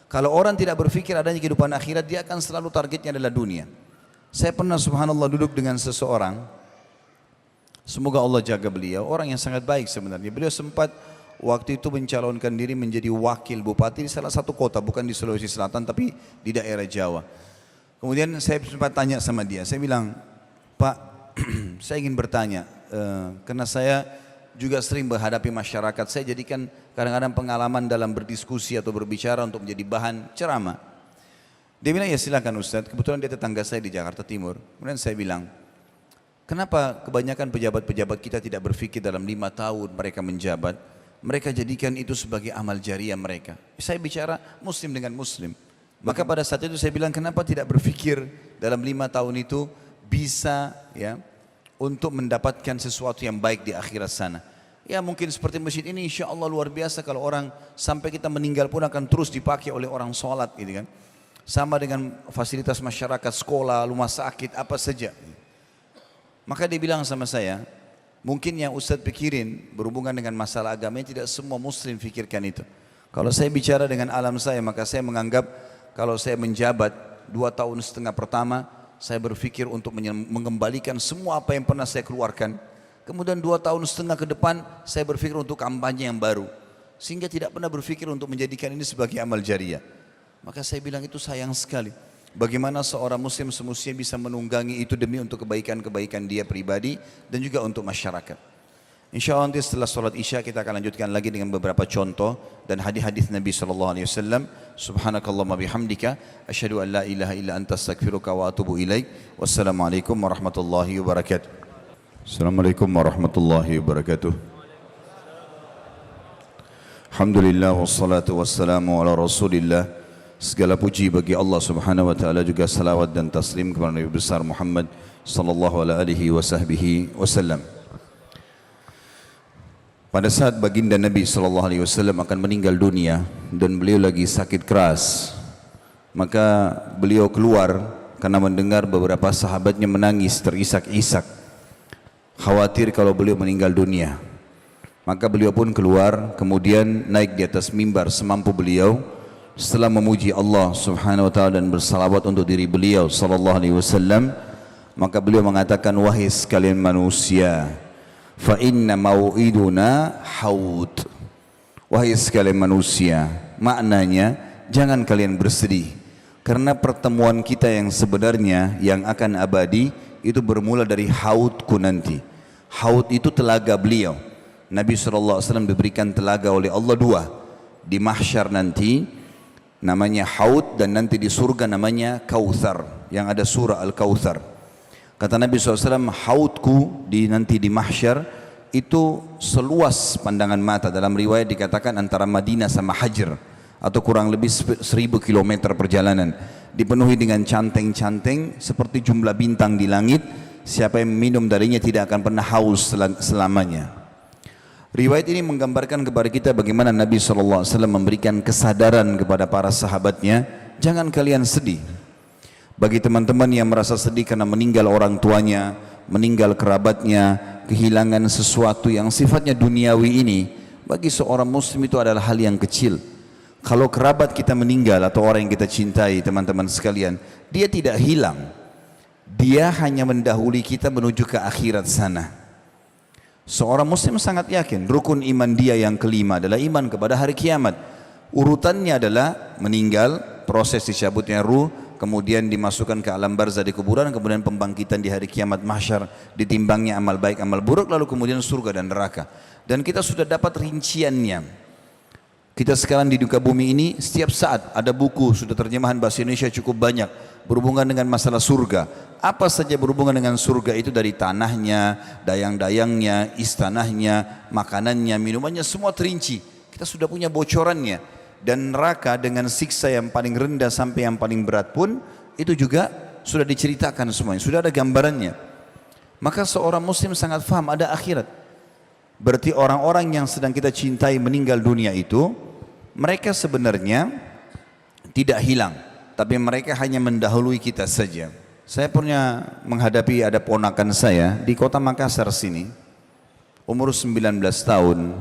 Kalau orang tidak berpikir adanya kehidupan akhirat, dia akan selalu targetnya adalah dunia. Saya pernah subhanallah duduk dengan seseorang, semoga Allah jaga beliau, orang yang sangat baik sebenarnya. Beliau sempat waktu itu mencalonkan diri menjadi wakil bupati di salah satu kota, bukan di Sulawesi Selatan tapi di daerah Jawa. Kemudian saya sempat tanya sama dia, saya bilang, Pak, saya ingin bertanya, karena saya juga sering menghadapi masyarakat, saya jadikan kadang-kadang pengalaman dalam berdiskusi atau berbicara untuk menjadi bahan ceramah. Dia bilang, ya silakan Ustadz, kebetulan dia tetangga saya di Jakarta Timur. Kemudian saya bilang, kenapa kebanyakan pejabat-pejabat kita tidak berpikir dalam 5 tahun mereka menjabat, mereka jadikan itu sebagai amal jariah mereka. Saya bicara muslim dengan muslim. Maka pada saat itu saya bilang, kenapa tidak berpikir dalam 5 tahun itu bisa ya untuk mendapatkan sesuatu yang baik di akhirat sana. Ya mungkin seperti masjid ini insya Allah luar biasa, kalau orang sampai kita meninggal pun akan terus dipakai oleh orang sholat gitu kan. Sama dengan fasilitas masyarakat, sekolah, rumah sakit, apa saja. Maka dia bilang sama saya, mungkin yang Ustadz pikirin berhubungan dengan masalah agama, tidak semua muslim pikirkan itu. Kalau saya bicara dengan alam saya, maka saya menganggap kalau saya menjabat 2,5 tahun pertama, saya berpikir untuk mengembalikan semua apa yang pernah saya keluarkan. Kemudian 2,5 tahun ke depan, saya berpikir untuk kampanye yang baru. Sehingga tidak pernah berpikir untuk menjadikan ini sebagai amal jariah. Maka saya bilang itu sayang sekali. Bagaimana seorang muslim semestinya bisa menunggangi itu demi untuk kebaikan-kebaikan dia pribadi dan juga untuk masyarakat. InsyaAllah nanti setelah sholat isya kita akan lanjutkan lagi dengan beberapa contoh dan hadis-hadis Nabi SAW. Subhanakallahumma bihamdika, asyhadu an la ilaha illa anta astaghfiruka wa atubu ilaik. Wassalamualaikum warahmatullahi wabarakatuh. Assalamualaikum warahmatullahi wabarakatuh. Alhamdulillah wassalatu wassalamu ala rasulillah. Segala puji bagi Allah Subhanahu wa taala, juga salawat dan taslim kepada Nabi besar Muhammad sallallahu alaihi wasallam. Pada saat baginda Nabi sallallahu alaihi wasallam akan meninggal dunia dan beliau lagi sakit keras, maka beliau keluar karena mendengar beberapa sahabatnya menangis terisak-isak, khawatir kalau beliau meninggal dunia. Maka beliau pun keluar, kemudian naik di atas mimbar semampu beliau. Setelah memuji Allah Subhanahu wa taala dan bersalawat untuk diri beliau sallallahu alaihi wasallam, maka beliau mengatakan, wahai sekalian manusia, fa inna mau'iduna haud. Wahai sekalian manusia, maknanya jangan kalian bersedih, karena pertemuan kita yang sebenarnya yang akan abadi itu bermula dari haudku nanti. Haud itu telaga beliau. Nabi SAW diberikan telaga oleh Allah 2 di mahsyar nanti, namanya Haud, dan nanti di surga namanya Kautsar, yang ada surah Al-Kautsar. Kata Nabi SAW, haudku nanti di mahsyar itu seluas pandangan mata. Dalam riwayat dikatakan antara Madinah sama Hajar, atau kurang lebih 1000 km perjalanan, dipenuhi dengan canteng-canteng seperti jumlah bintang di langit. Siapa yang minum darinya tidak akan pernah haus selamanya. Riwayat ini menggambarkan kepada kita bagaimana Nabi SAW memberikan kesadaran kepada para sahabatnya, jangan kalian sedih. Bagi teman-teman yang merasa sedih karena meninggal orang tuanya, meninggal kerabatnya, kehilangan sesuatu yang sifatnya duniawi ini, bagi seorang muslim itu adalah hal yang kecil. Kalau kerabat kita meninggal atau orang yang kita cintai, teman-teman sekalian, dia tidak hilang. Dia hanya mendahului kita menuju ke akhirat sana. Seorang muslim sangat yakin rukun iman dia yang kelima adalah iman kepada hari kiamat. Urutannya adalah meninggal, proses dicabutnya ruh, kemudian dimasukkan ke alam barzah di kuburan, kemudian pembangkitan di hari kiamat mahsyar, ditimbangnya amal baik amal buruk, lalu kemudian surga dan neraka. Dan kita sudah dapat rinciannya. Kita sekarang di duka bumi ini setiap saat ada buku, sudah terjemahan bahasa Indonesia cukup banyak berhubungan dengan masalah surga. Apa saja berhubungan dengan surga itu, dari tanahnya, dayang-dayangnya, istanahnya, makanannya, minumannya, semua terinci. Kita sudah punya bocorannya. Dan neraka dengan siksa yang paling rendah sampai yang paling berat pun itu juga sudah diceritakan semuanya, sudah ada gambarannya. Maka seorang muslim sangat paham ada akhirat. Berarti orang-orang yang sedang kita cintai meninggal dunia itu, mereka sebenarnya tidak hilang, tapi mereka hanya mendahului kita saja. Saya pernah menghadapi ada ponakan saya di kota Makassar sini, umur 19 tahun,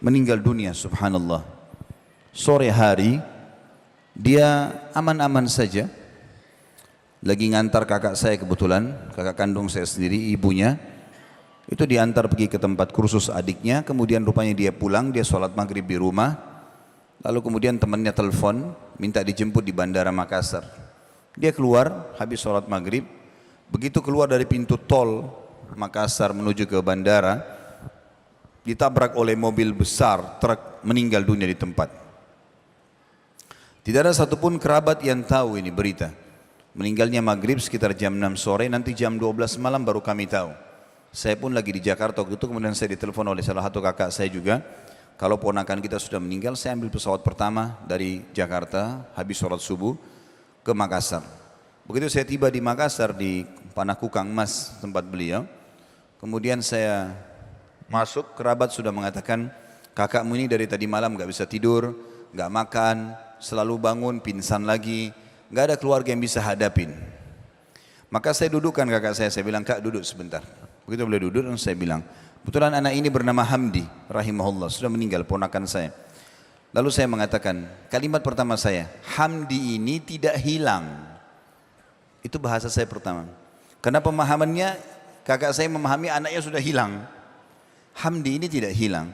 meninggal dunia, subhanallah. Sore hari, dia aman-aman saja, lagi ngantar kakak saya kebetulan, kakak kandung saya sendiri, ibunya, itu diantar pergi ke tempat kursus adiknya, kemudian rupanya dia pulang, dia sholat maghrib di rumah, lalu kemudian temannya telepon, minta dijemput di bandara Makassar. Dia keluar, habis sholat maghrib, begitu keluar dari pintu tol Makassar menuju ke bandara, ditabrak oleh mobil besar, truk, meninggal dunia di tempat. Tidak ada satupun kerabat yang tahu ini berita. Meninggalnya maghrib sekitar jam 6 sore, nanti jam 12 malam baru kami tahu. Saya pun lagi di Jakarta waktu itu, kemudian saya ditelepon oleh salah satu kakak saya juga. Kalau ponakan kita sudah meninggal, saya ambil pesawat pertama dari Jakarta, habis sholat subuh, ke Makassar. Begitu saya tiba di Makassar, di Panakukang Mas, tempat beliau. Kemudian saya masuk, kerabat sudah mengatakan, kakakmu ini dari tadi malam gak bisa tidur, gak makan, selalu bangun, pingsan lagi, gak ada keluarga yang bisa hadapin. Maka saya dudukkan kakak saya bilang, kak duduk sebentar. Begitu boleh duduk, dan saya bilang, kebetulan anak ini bernama Hamdi, rahimahullah, sudah meninggal, ponakan saya. Lalu saya mengatakan, kalimat pertama saya, Hamdi ini tidak hilang. Itu bahasa saya pertama. Karena pemahamannya, kakak saya memahami anaknya sudah hilang. Hamdi ini tidak hilang.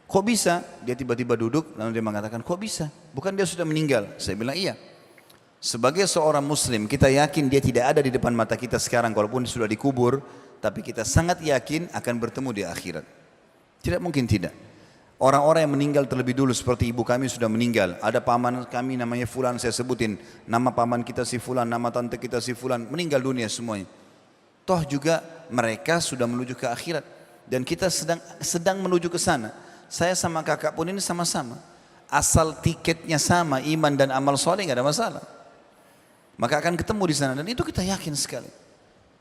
Kok bisa? Dia tiba-tiba duduk, lalu dia mengatakan, kok bisa? Bukan dia sudah meninggal? Saya bilang, iya. Sebagai seorang muslim, kita yakin dia tidak ada di depan mata kita sekarang, walaupun sudah dikubur, tapi kita sangat yakin akan bertemu di akhirat. Tidak mungkin tidak. Orang-orang yang meninggal terlebih dulu, seperti ibu kami sudah meninggal. Ada paman kami namanya Fulan, saya sebutin. Nama paman kita si Fulan, nama tante kita si Fulan, meninggal dunia semuanya. Toh juga mereka sudah menuju ke akhirat. Dan kita sedang menuju ke sana. Saya sama kakak pun ini sama-sama. Asal tiketnya sama, iman dan amal soleh nggak ada masalah. Maka akan ketemu di sana, dan itu kita yakin sekali.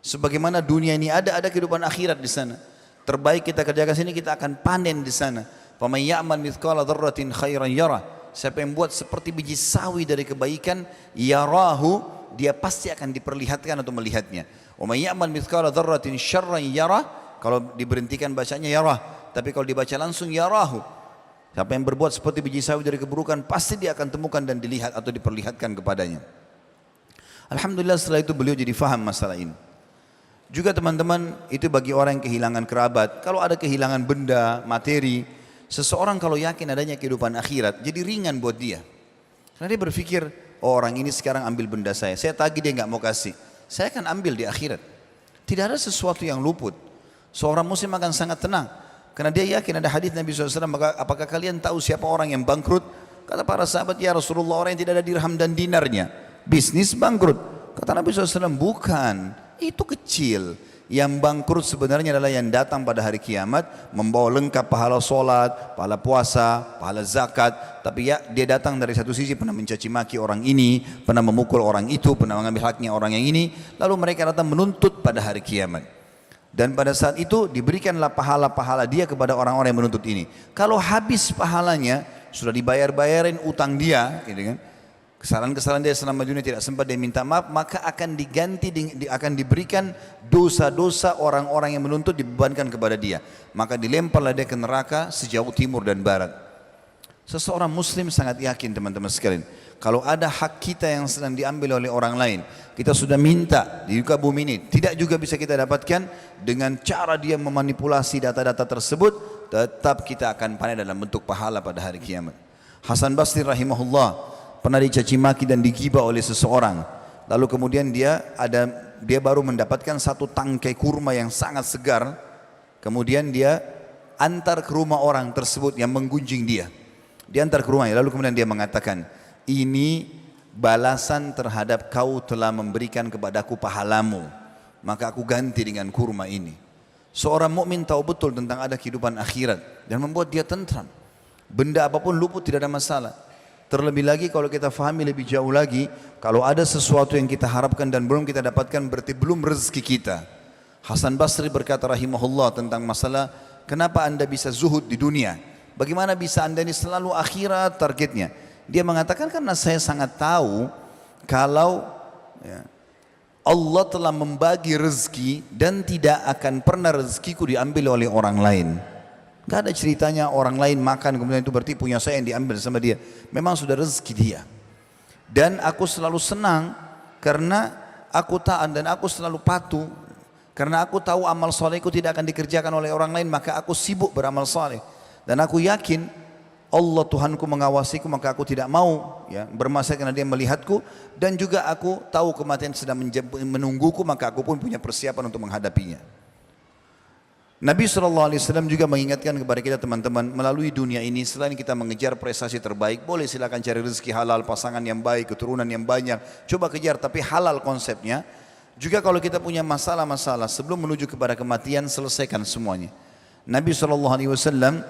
Sebagaimana dunia ini ada kehidupan akhirat di sana. Terbaik kita kerjakan sini, kita akan panen di sana. Faman ya'mal mithqala dzarratin khairan yarah. Siapa yang buat seperti biji sawi dari kebaikan, yarahu, dia pasti akan diperlihatkan atau melihatnya. Wa man ya'mal mithqala dzarratin syarran yarah. Kalau diberhentikan bacanya yarah, tapi kalau dibaca langsung yarahu. Siapa yang berbuat seperti biji sawi dari keburukan, pasti dia akan temukan dan dilihat atau diperlihatkan kepadanya. Alhamdulillah setelah itu beliau jadi faham masalah ini. Juga teman-teman, itu bagi orang yang kehilangan kerabat, kalau ada kehilangan benda, materi, seseorang kalau yakin adanya kehidupan akhirat, jadi ringan buat dia. Karena dia berpikir, oh, orang ini sekarang ambil benda saya tagih dia nggak mau kasih, saya akan ambil di akhirat. Tidak ada sesuatu yang luput. Seorang muslim akan sangat tenang, karena dia yakin ada hadis Nabi SAW, apakah kalian tahu siapa orang yang bangkrut? Kata para sahabat, ya Rasulullah, orang yang tidak ada dirham dan dinarnya, bisnis bangkrut. Kata Nabi SAW, bukan. Itu kecil. Yang bangkrut sebenarnya adalah yang datang pada hari kiamat membawa lengkap pahala solat, pahala puasa, pahala zakat, tapi ya dia datang dari satu sisi pernah mencaci maki orang ini, pernah memukul orang itu, pernah mengambil haknya orang yang ini, lalu mereka datang menuntut pada hari kiamat. Dan pada saat itu diberikanlah pahala-pahala dia kepada orang-orang yang menuntut ini. Kalau habis pahalanya, sudah dibayar-bayarin utang dia, gitu kan, kesalahan-kesalahan dia selama dunia tidak sempat dia minta maaf, maka akan diganti, akan diberikan dosa-dosa orang-orang yang menuntut dibebankan kepada dia. Maka dilemparlah dia ke neraka sejauh timur dan barat. Seseorang muslim sangat yakin teman-teman sekalian, kalau ada hak kita yang sedang diambil oleh orang lain, kita sudah minta di muka bumi ini, tidak juga bisa kita dapatkan, dengan cara dia memanipulasi data-data tersebut, tetap kita akan panen dalam bentuk pahala pada hari kiamat. Hasan Basri rahimahullah pernah dicaci maki dan digibah oleh seseorang. Lalu kemudian dia baru mendapatkan satu tangkai kurma yang sangat segar. Kemudian dia antar ke rumah orang tersebut yang menggunjing dia. Dia antar ke rumahnya. Lalu kemudian dia mengatakan, ini balasan terhadap kau telah memberikan kepadaku pahalamu, maka aku ganti dengan kurma ini. Seorang mukmin tahu betul tentang ada kehidupan akhirat dan membuat dia tentram. Benda apapun luput tidak ada masalah. Terlebih lagi kalau kita fahami lebih jauh lagi, kalau ada sesuatu yang kita harapkan dan belum kita dapatkan berarti belum rezeki kita. Hasan Basri berkata rahimahullah tentang masalah kenapa anda bisa zuhud di dunia, bagaimana bisa anda ini selalu akhirat targetnya. Dia mengatakan karena saya sangat tahu kalau ya, Allah telah membagi rezeki dan tidak akan pernah rezekiku diambil oleh orang lain. Gak ada ceritanya orang lain makan kemudian itu berarti punya saya yang diambil sama dia. Memang sudah rezeki dia. Dan aku selalu senang karena aku taat dan aku selalu patuh. Karena aku tahu amal solehku tidak akan dikerjakan oleh orang lain, maka aku sibuk beramal soleh. Dan aku yakin Allah Tuhanku mengawasiku, maka aku tidak mau ya, bermasalah karena dia melihatku. Dan juga aku tahu kematian sedang menungguku, maka aku pun punya persiapan untuk menghadapinya. Nabi SAW juga mengingatkan kepada kita teman-teman, melalui dunia ini selain kita mengejar prestasi terbaik, boleh silakan cari rezeki halal, pasangan yang baik, keturunan yang banyak, coba kejar, tapi halal konsepnya. Juga kalau kita punya masalah-masalah sebelum menuju kepada kematian, selesaikan semuanya. Nabi SAW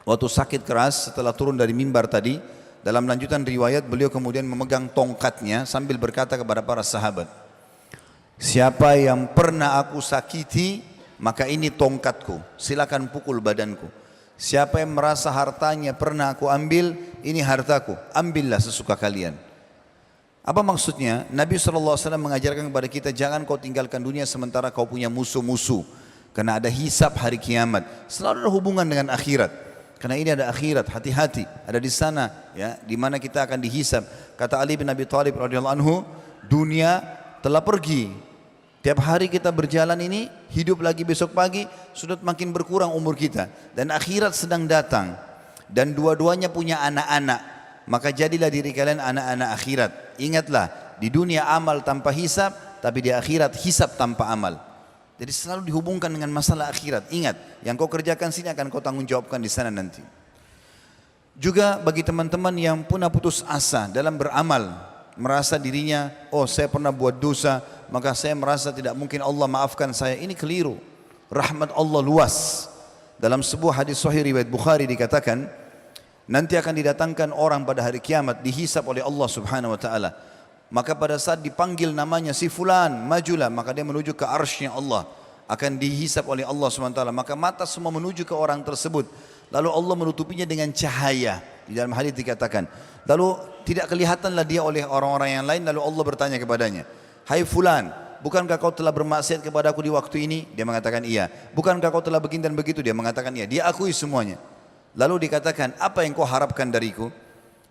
waktu sakit keras setelah turun dari mimbar tadi, dalam lanjutan riwayat beliau kemudian memegang tongkatnya sambil berkata kepada para sahabat, siapa yang pernah aku sakiti, maka ini tongkatku, silakan pukul badanku. Siapa yang merasa hartanya pernah aku ambil, ini hartaku, ambillah sesuka kalian. Apa maksudnya? Nabi SAW mengajarkan kepada kita, jangan kau tinggalkan dunia sementara kau punya musuh-musuh. Karena ada hisab hari kiamat, selalu ada hubungan dengan akhirat. Karena ini ada akhirat, hati-hati, ada di sana, ya, di mana kita akan dihisab. Kata Ali bin Abi Thalib radhiyallahu anhu, dunia telah pergi. Tiap hari kita berjalan ini, hidup lagi besok pagi, sudah makin berkurang umur kita. Dan akhirat sedang datang. Dan dua-duanya punya anak-anak. Maka jadilah diri kalian anak-anak akhirat. Ingatlah, di dunia amal tanpa hisab, tapi di akhirat hisab tanpa amal. Jadi selalu dihubungkan dengan masalah akhirat. Ingat, yang kau kerjakan sini akan kau tanggung jawabkan di sana nanti. Juga bagi teman-teman yang pernah putus asa dalam beramal, merasa dirinya, oh saya pernah buat dosa, maka saya merasa tidak mungkin Allah maafkan saya. Ini keliru. Rahmat Allah luas. Dalam sebuah hadis sahih riwayat Bukhari dikatakan, nanti akan didatangkan orang pada hari kiamat dihisab oleh Allah Subhanahu wa taala. Maka pada saat dipanggil namanya si fulan, majulah, maka dia menuju ke arsy-Nya Allah, akan dihisab oleh Allah Subhanahu wa taala. Maka mata semua menuju ke orang tersebut. Lalu Allah menutupinya dengan cahaya. Di dalam hadis dikatakan, lalu tidak kelihatanlah dia oleh orang-orang yang lain. Lalu Allah bertanya kepadanya, hai fulan, bukankah kau telah bermaksiat kepada aku di waktu ini? Dia mengatakan iya. Bukankah kau telah begini dan begitu? Dia mengatakan iya. Dia akui semuanya. Lalu dikatakan, apa yang kau harapkan dariku?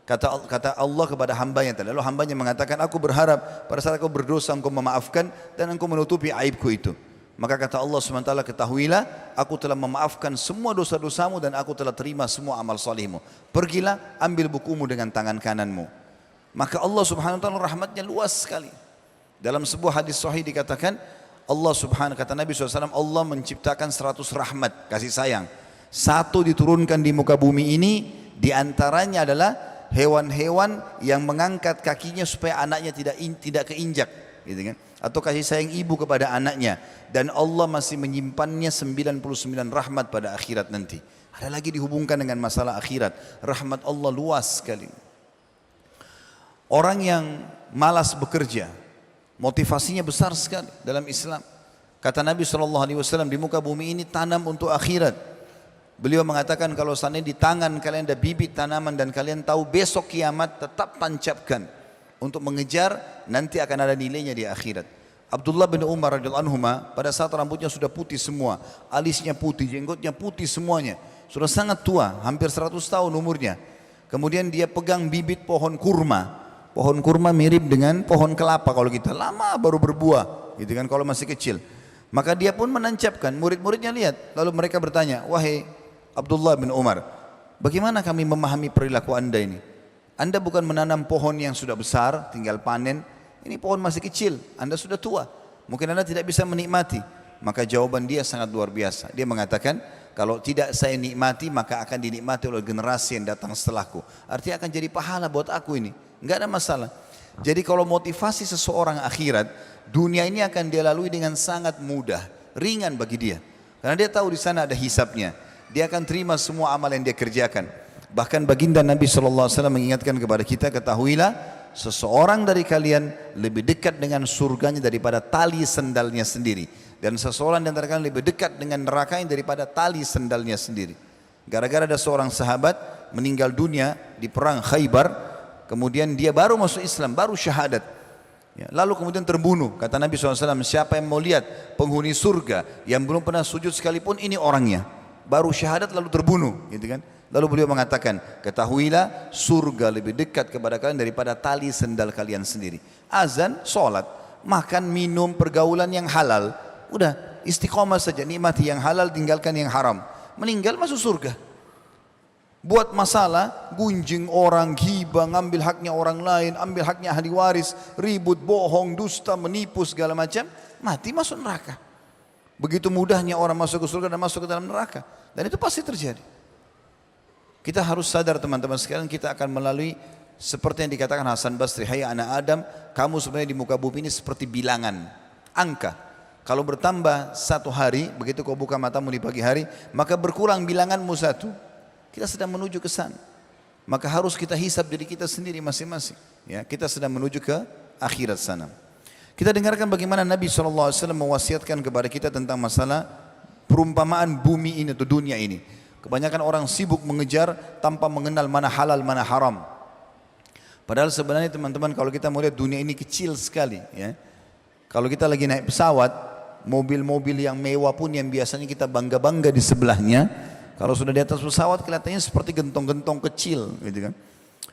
Kata Allah kepada hambanya. Lalu hambanya mengatakan, aku berharap pada saat kau berdosa engkau memaafkan dan engkau menutupi aibku itu. Maka kata Allah SWT, ketahuilah aku telah memaafkan semua dosa-dosamu dan aku telah terima semua amal salihmu. Pergilah, ambil bukumu dengan tangan kananmu. Maka Allah SWT rahmatnya luas sekali. Dalam sebuah hadis sahih dikatakan, Allah Subhanahu, kata Nabi SAW, Allah menciptakan 100 rahmat, kasih sayang. Satu diturunkan di muka bumi ini, diantaranya adalah hewan-hewan yang mengangkat kakinya supaya anaknya tidak keinjak, gitu kan? Atau kasih sayang ibu kepada anaknya. Dan Allah masih menyimpannya 99 rahmat pada akhirat nanti. Ada lagi dihubungkan dengan masalah akhirat. Rahmat Allah luas sekali. Orang yang malas bekerja, motivasinya besar sekali dalam Islam. Kata Nabi SAW, di muka bumi ini tanam untuk akhirat. Beliau mengatakan kalau seandainya di tangan kalian ada bibit tanaman dan kalian tahu besok kiamat, tetap tancapkan untuk mengejar, nanti akan ada nilainya di akhirat. Abdullah bin Umar radhiyallahu anhu pada saat rambutnya sudah putih semua, alisnya putih, jenggotnya putih semuanya, sudah sangat tua, hampir 100 tahun umurnya. Kemudian dia pegang bibit pohon kurma. Pohon kurma mirip dengan pohon kelapa kalau kita, lama baru berbuah, gitu kan kalau masih kecil. Maka dia pun menancapkan, murid-muridnya lihat, lalu mereka bertanya, wahai Abdullah bin Umar, bagaimana kami memahami perilaku anda ini? Anda bukan menanam pohon yang sudah besar, tinggal panen. Ini pohon masih kecil, anda sudah tua. Mungkin anda tidak bisa menikmati. Maka jawaban dia sangat luar biasa. Dia mengatakan, kalau tidak saya nikmati, maka akan dinikmati oleh generasi yang datang setelahku. Artinya akan jadi pahala buat aku ini. Enggak ada masalah. Jadi kalau motivasi seseorang akhirat, dunia ini akan dia lalui dengan sangat mudah, ringan bagi dia. Karena dia tahu di sana ada hisabnya. Dia akan terima semua amal yang dia kerjakan. Bahkan baginda Nabi SAW mengingatkan kepada kita, ketahuilah seseorang dari kalian lebih dekat dengan surganya daripada tali sendalnya sendiri, dan seseorang di antara kalian lebih dekat dengan nerakanya daripada tali sendalnya sendiri. Gara-gara ada seorang sahabat meninggal dunia di perang Khaybar, kemudian dia baru masuk Islam, baru syahadat, ya, lalu kemudian terbunuh. Kata Nabi SAW, siapa yang mau lihat penghuni surga yang belum pernah sujud sekalipun, ini orangnya, baru syahadat lalu terbunuh, gitu kan. Lalu beliau mengatakan, ketahuilah surga lebih dekat kepada kalian daripada tali sendal kalian sendiri. Azan, sholat, makan, minum, pergaulan yang halal, udah istiqomah saja, nikmati yang halal, tinggalkan yang haram. Meninggal masuk surga. Buat masalah, gunjing orang, ghibah, ngambil haknya orang lain, ambil haknya ahli waris, ribut, bohong, dusta, menipu, segala macam, mati masuk neraka. Begitu mudahnya orang masuk ke surga dan masuk ke dalam neraka. Dan itu pasti terjadi. Kita harus sadar teman-teman sekalian, kita akan melalui seperti yang dikatakan Hasan Basri, hai anak Adam, kamu sebenarnya di muka bumi ini seperti bilangan, angka. Kalau bertambah satu hari, begitu kau buka matamu di pagi hari, maka berkurang bilanganmu satu. Kita sedang menuju ke sana. Maka harus kita hisab diri kita sendiri masing-masing. Ya, kita sedang menuju ke akhirat sana. Kita dengarkan bagaimana Nabi SAW mewasiatkan kepada kita tentang masalah perumpamaan bumi ini atau dunia ini. Kebanyakan orang sibuk mengejar tanpa mengenal mana halal, mana haram. Padahal sebenarnya teman-teman, kalau kita melihat dunia ini kecil sekali, ya. Kalau kita lagi naik pesawat, mobil-mobil yang mewah pun yang biasanya kita bangga-bangga di sebelahnya, kalau sudah di atas pesawat kelihatannya seperti gentong-gentong kecil, gitu kan.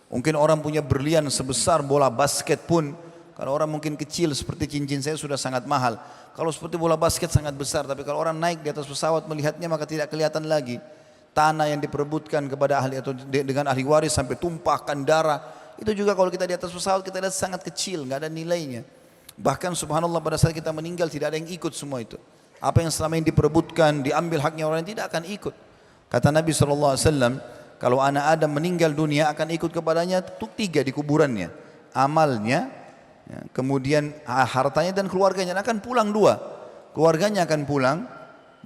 Mungkin orang punya berlian sebesar bola basket pun, kalau orang mungkin kecil seperti cincin saya sudah sangat mahal. Kalau seperti bola basket sangat besar, tapi kalau orang naik di atas pesawat melihatnya maka tidak kelihatan lagi. Tanah yang diperebutkan kepada ahli atau dengan ahli waris sampai tumpahkan darah, itu juga kalau kita di atas pesawat kita lihat sangat kecil, nggak ada nilainya. Bahkan subhanallah pada saat kita meninggal tidak ada yang ikut semua itu. Apa yang selama ini diperebutkan, diambil haknya orang lain tidak akan ikut. Kata Nabi SAW, kalau anak Adam meninggal dunia akan ikut kepadanya tiga di kuburannya, amalnya, ya, kemudian hartanya dan keluarganya. Akan pulang dua, keluarganya akan pulang.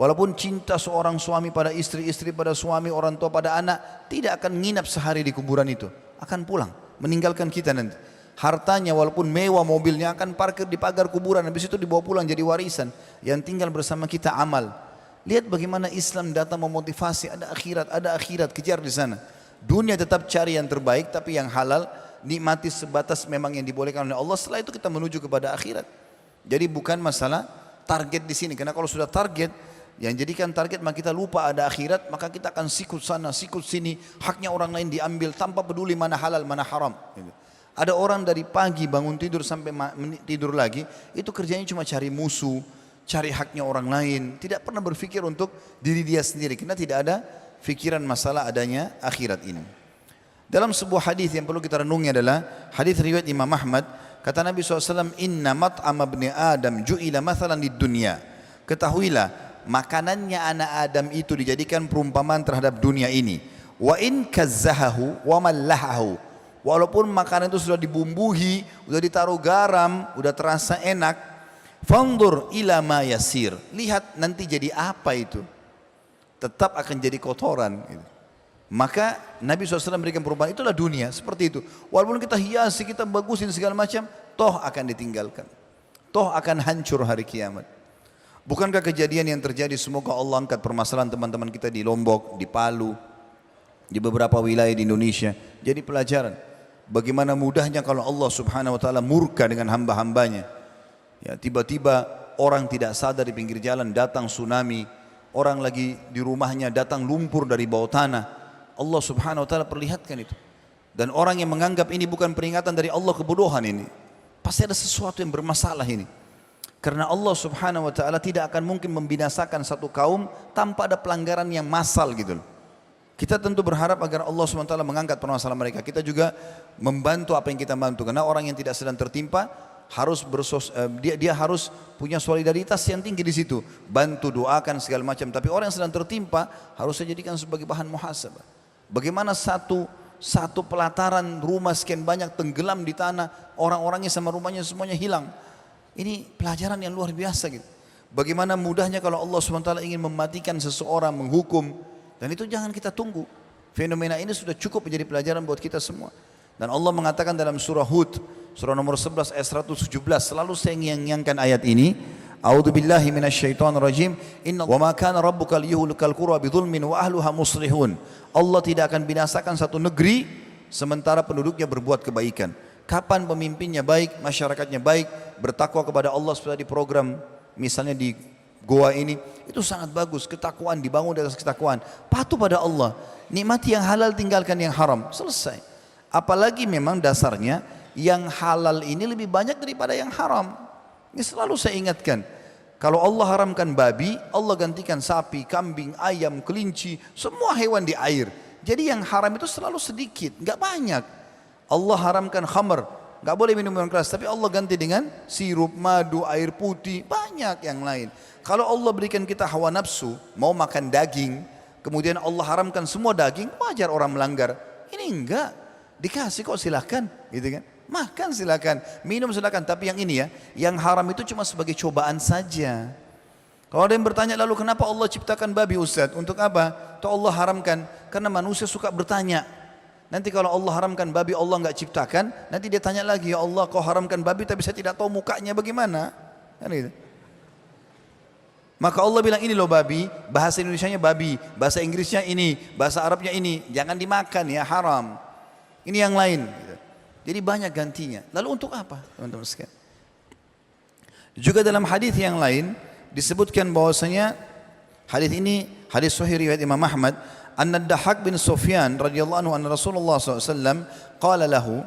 Walaupun cinta seorang suami pada istri, istri pada suami, orang tua pada anak, tidak akan nginap sehari di kuburan itu. Akan pulang, meninggalkan kita nanti. Hartanya walaupun mewah mobilnya akan parkir di pagar kuburan, habis itu dibawa pulang jadi warisan. Yang tinggal bersama kita amal. Lihat bagaimana Islam datang memotivasi, ada akhirat, kejar di sana. Dunia tetap cari yang terbaik, tapi yang halal, nikmati sebatas memang yang dibolehkan oleh Allah. Setelah itu kita menuju kepada akhirat. Jadi bukan masalah target di sini, karena kalau sudah target, yang jadikan target maka kita lupa ada akhirat, maka kita akan sikut sana, sikut sini, haknya orang lain diambil tanpa peduli mana halal, mana haram. Ada orang dari pagi bangun tidur sampai tidur lagi, itu kerjanya cuma cari musuh, cari haknya orang lain, tidak pernah berpikir untuk diri dia sendiri, karena tidak ada fikiran masalah adanya akhirat ini. Dalam sebuah hadis yang perlu kita renungi adalah hadis riwayat Imam Ahmad, kata Nabi SAW, inna mat'ama ibni Adam ju'ila mathalan di dunia. Ketahuilah, makanannya anak Adam itu dijadikan perumpamaan terhadap dunia ini. Wa in kazzahahu wa mallahahu. Walaupun makanan itu sudah dibumbuhi, sudah ditaruh garam, sudah terasa enak, fandur ila ma yasir. Lihat nanti jadi apa itu? Tetap akan jadi kotoran. Maka Nabi SAW memberikan perumpamaan, itulah dunia, seperti itu. Walaupun kita hiasi, kita bagusin segala macam, toh akan ditinggalkan. Toh akan hancur hari kiamat. Bukankah kejadian yang terjadi, semoga Allah angkat permasalahan teman-teman kita di Lombok, di Palu, di beberapa wilayah di Indonesia, jadi pelajaran bagaimana mudahnya kalau Allah Subhanahu wa taala murka dengan hamba-hambanya. Ya, tiba-tiba orang tidak sadar di pinggir jalan datang tsunami, orang lagi di rumahnya datang lumpur dari bawah tanah. Allah Subhanahu wa taala perlihatkan itu. Dan orang yang menganggap ini bukan peringatan dari Allah, kebodohan ini. Pasti ada sesuatu yang bermasalah ini. Karena Allah Subhanahu wa taala tidak akan mungkin membinasakan satu kaum tanpa ada pelanggaran yang massal gitu. Kita tentu berharap agar Allah Subhanahu wa taala mengangkat permasalahan mereka. Kita juga membantu apa yang kita bantu, karena orang yang tidak sedang tertimpa harus dia harus punya solidaritas yang tinggi di situ. Bantu, doakan segala macam. Tapi orang yang sedang tertimpa harus dijadikan sebagai bahan muhasabah. Bagaimana satu pelataran rumah sekian banyak tenggelam di tanah, orang-orangnya sama rumahnya semuanya hilang. Ini pelajaran yang luar biasa gitu. Bagaimana mudahnya kalau Allah SWT ingin mematikan seseorang, menghukum, dan itu jangan kita tunggu. Fenomena ini sudah cukup menjadi pelajaran buat kita semua. Dan Allah mengatakan dalam surah Hud, surah nomor 11 ayat 117, selalu saya ngiang-ngiangkan ayat ini. A'udzubillahi minasyaitonirrajim. Inna wa ma kana rabbuka liyuhlikal qura bidzulmin wa ahluha muslihun. Allah tidak akan binasakan satu negeri sementara penduduknya berbuat kebaikan. Kapan pemimpinnya baik, masyarakatnya baik, bertakwa kepada Allah seperti di program misalnya di Goa ini, itu sangat bagus. Ketakwaan dibangun di atas ketakwaan, patuh pada Allah, nikmati yang halal, tinggalkan yang haram, selesai. Apalagi memang dasarnya yang halal ini lebih banyak daripada yang haram. Ini selalu saya ingatkan. Kalau Allah haramkan babi, Allah gantikan sapi, kambing, ayam, kelinci, semua hewan di air. Jadi yang haram itu selalu sedikit, nggak banyak. Allah haramkan khamr, nggak boleh minum minuman keras, tapi Allah ganti dengan sirup, madu, air putih, banyak yang lain. Kalau Allah berikan kita hawa nafsu, mau makan daging, kemudian Allah haramkan semua daging, wajar orang melanggar. Ini enggak, dikasih kok silahkan, gitu kan? Makan silahkan, minum silahkan, tapi yang ini ya, yang haram itu cuma sebagai cobaan saja. Kalau ada yang bertanya, lalu kenapa Allah ciptakan babi Ustaz? Untuk apa? Itu Allah haramkan, karena manusia suka bertanya. Nanti kalau Allah haramkan babi, Allah enggak ciptakan, nanti dia tanya lagi, ya Allah kau haramkan babi tapi saya tidak tahu mukanya bagaimana. Kan gitu. Maka Allah bilang ini loh babi, bahasa Indonesianya babi, bahasa Inggrisnya ini, bahasa Arabnya ini, jangan dimakan ya, haram. Ini yang lain. Jadi banyak gantinya. Lalu untuk apa teman-teman sekalian? Juga dalam hadis yang lain disebutkan bahwasanya hadis ini hadis sahih riwayat Imam Ahmad, anna Dahhak bin Sufyan radhiyallahu anhu anna Rasulullah SAW qala lahu,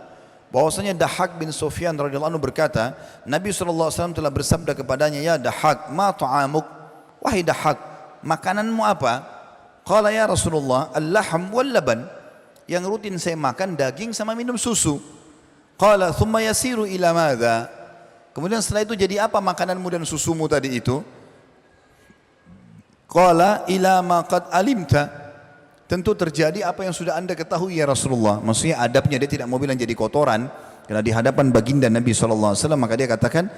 bahwasanya Dahhak bin Sufyan radhiyallahu anhu berkata, Nabi SAW telah bersabda kepadanya, ya Dahhak, ma ta'amuk, wahai Dahhak, makananmu apa? Qala ya Rasulullah, al-lahm wal laban, yang rutin saya makan daging sama minum susu. Qala thumma yasiru ila madza, kemudian setelah itu jadi apa makananmu dan susumu tadi itu? Qala ila ma qad alimta, tentu terjadi apa yang sudah anda ketahui ya Rasulullah. Maksudnya adabnya dia tidak mau bilang jadi kotoran, karena di hadapan baginda Nabi SAW, maka dia katakan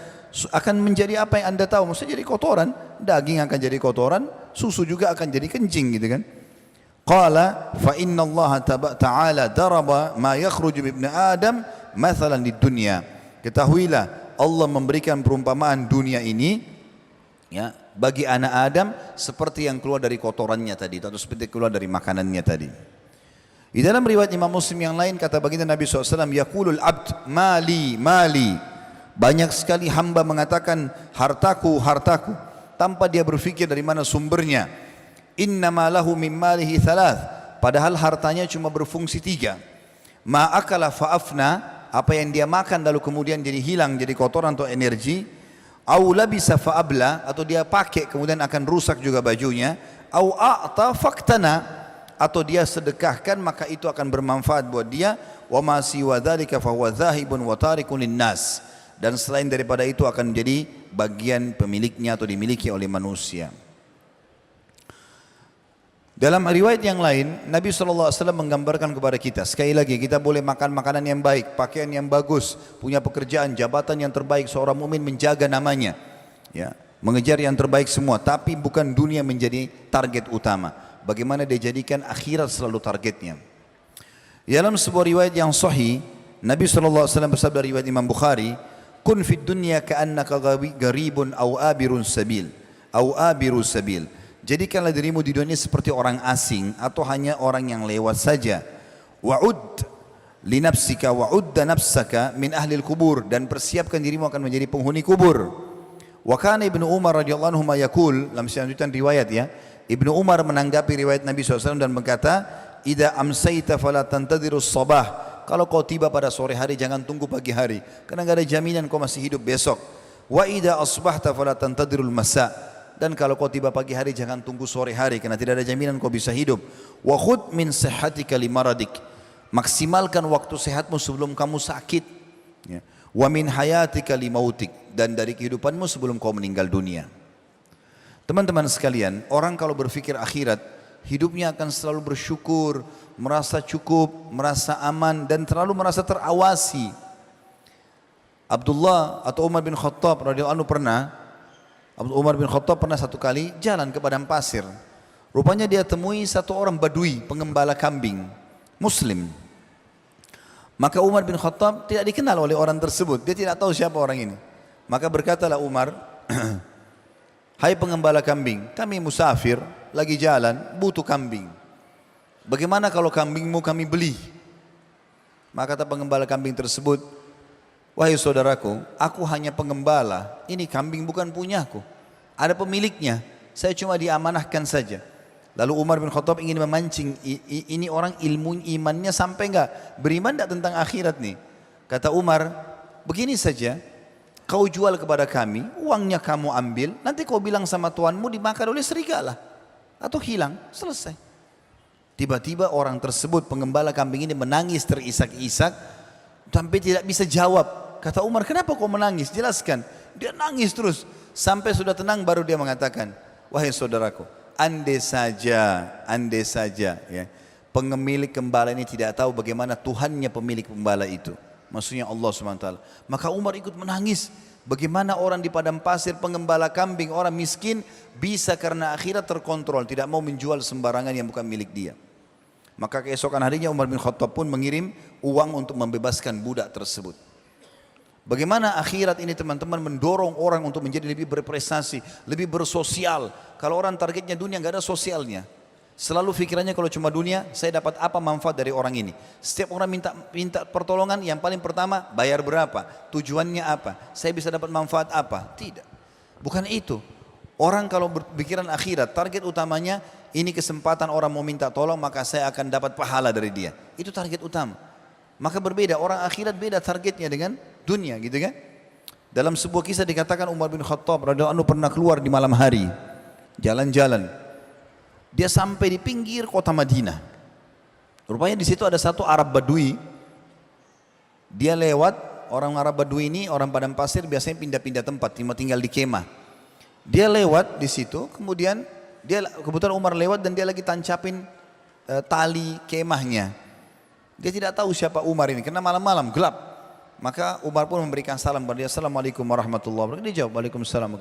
akan menjadi apa yang anda tahu. Maksudnya jadi kotoran, daging akan jadi kotoran, susu juga akan jadi kencing gitu kan. Qala fa inna Allah ta'ala daraba ma yakhruju min ibni Adam mathalan di dunia. Ketahuilah Allah memberikan perumpamaan dunia ini ya bagi anak Adam seperti yang keluar dari kotorannya tadi, atau seperti keluar dari makanannya tadi. Di dalam riwayat Imam Muslim yang lain kata baginda Nabi SAW, yaqulul abd mali mali, banyak sekali hamba mengatakan hartaku hartaku, tanpa dia berfikir dari mana sumbernya. Innama lahu min malihi thalath, padahal hartanya cuma berfungsi 3. Ma akala fa'afna, apa yang dia makan lalu kemudian jadi hilang, jadi kotoran atau energi. Au labisa fa'abla, atau dia pakai kemudian akan rusak juga bajunya. Au a'ta faktana, atau dia sedekahkan maka itu akan bermanfaat buat dia. Wa ma siwa dzalika fa huwa dzahibun wa tarikun linnas, dan selain daripada itu akan menjadi bagian pemiliknya atau dimiliki oleh manusia. Dalam riwayat yang lain, Nabi SAW menggambarkan kepada kita, sekali lagi kita boleh makan makanan yang baik, pakaian yang bagus, punya pekerjaan, jabatan yang terbaik, seorang mukmin menjaga namanya, ya, mengejar yang terbaik semua, tapi bukan dunia menjadi target utama. Bagaimana dia jadikan akhirat selalu targetnya. Dalam sebuah riwayat yang sahih, Nabi SAW bersabda, riwayat Imam Bukhari, kun fid dunya ka'annaka gharibun aw abirun sabil, aw abiru sabil. Jadikanlah dirimu di dunia seperti orang asing atau hanya orang yang lewat saja. Wa'ud li nafsika wa'udda nafsaka min ahlil kubur, dan persiapkan dirimu akan menjadi penghuni kubur. Wa kana Ibnu Umar radhiyallahu anhu yaqul, dalam selanjutnya riwayat ya, Ibnu Umar menanggapi riwayat Nabi SAW dan berkata, idza amsayta fala tantadirus sabah, kalau kau tiba pada sore hari jangan tunggu pagi hari, karena enggak ada jaminan kau masih hidup besok. Wa idza asbahta fala tantadirul masa, dan kalau kau tiba pagi hari jangan tunggu sore hari, karena tidak ada jaminan kau bisa hidup. Wa khudh min sihhatika limaradik, maksimalkan waktu sehatmu sebelum kamu sakit. Ya. Wa min hayatika limautik, dan dari kehidupanmu sebelum kau meninggal dunia. Teman-teman sekalian, orang kalau berfikir akhirat, hidupnya akan selalu bersyukur, merasa cukup, merasa aman, dan terlalu merasa terawasi. Abdullah atau Umar bin Khattab radhiyallahu anhu Umar bin Khattab pernah satu kali jalan ke padang pasir. Rupanya dia temui satu orang badui, pengembala kambing, Muslim. Maka Umar bin Khattab tidak dikenal oleh orang tersebut, dia tidak tahu siapa orang ini. Maka berkatalah Umar, hai pengembala kambing, kami musafir, lagi jalan, butuh kambing. Bagaimana kalau kambingmu kami beli? Maka kata pengembala kambing tersebut, wahai saudaraku, aku hanya pengembala, ini kambing bukan punyaku, ada pemiliknya, saya cuma diamanahkan saja. Lalu Umar bin Khattab ingin memancing, ini orang ilmu imannya sampai enggak, beriman enggak tentang akhirat nih. Kata Umar, begini saja, kau jual kepada kami, uangnya kamu ambil, nanti kau bilang sama tuanmu dimakan oleh serigala atau hilang, selesai. Tiba-tiba orang tersebut, pengembala kambing ini menangis terisak-isak sampai tidak bisa jawab. Kata Umar, kenapa kau menangis? Jelaskan. Dia nangis terus sampai sudah tenang, baru dia mengatakan, wahai saudaraku, andai saja ya, pemilik gembala ini tidak tahu bagaimana Tuhannya pemilik gembala itu, maksudnya Allah SWT, maka Umar ikut menangis. Bagaimana orang di padang pasir, pengembala kambing, orang miskin, bisa karena akhirat terkontrol, tidak mau menjual sembarangan yang bukan milik dia. Maka keesokan harinya Umar bin Khattab pun mengirim uang untuk membebaskan budak tersebut. Bagaimana akhirat ini teman-teman mendorong orang untuk menjadi lebih berprestasi, lebih bersosial. Kalau orang targetnya dunia, nggak ada sosialnya. Selalu pikirannya kalau cuma dunia, saya dapat apa manfaat dari orang ini. Setiap orang minta pertolongan, yang paling pertama bayar berapa, tujuannya apa, saya bisa dapat manfaat apa. Tidak, bukan itu. Orang kalau berpikiran akhirat, target utamanya ini kesempatan orang mau minta tolong, maka saya akan dapat pahala dari dia. Itu target utama. Maka berbeda, orang akhirat beda targetnya dengan dunia, gitu kan? Dalam sebuah kisah dikatakan Umar bin Khattab radhiyallahu anhu pernah keluar di malam hari, jalan-jalan. Dia sampai di pinggir kota Madinah. Rupanya di situ ada satu Arab Badui. Dia lewat, orang Arab Badui ini orang padang pasir biasanya pindah-pindah tempat, tinggal di kemah. Dia lewat di situ, kemudian kebetulan Umar lewat dan dia lagi tancapin tali kemahnya. Dia tidak tahu siapa Umar ini, karena malam-malam gelap. Maka Umar pun memberikan salam kepada dia, Assalamualaikum warahmatullahi wabarakatuh. Dia jawab, Waalaikumsalam.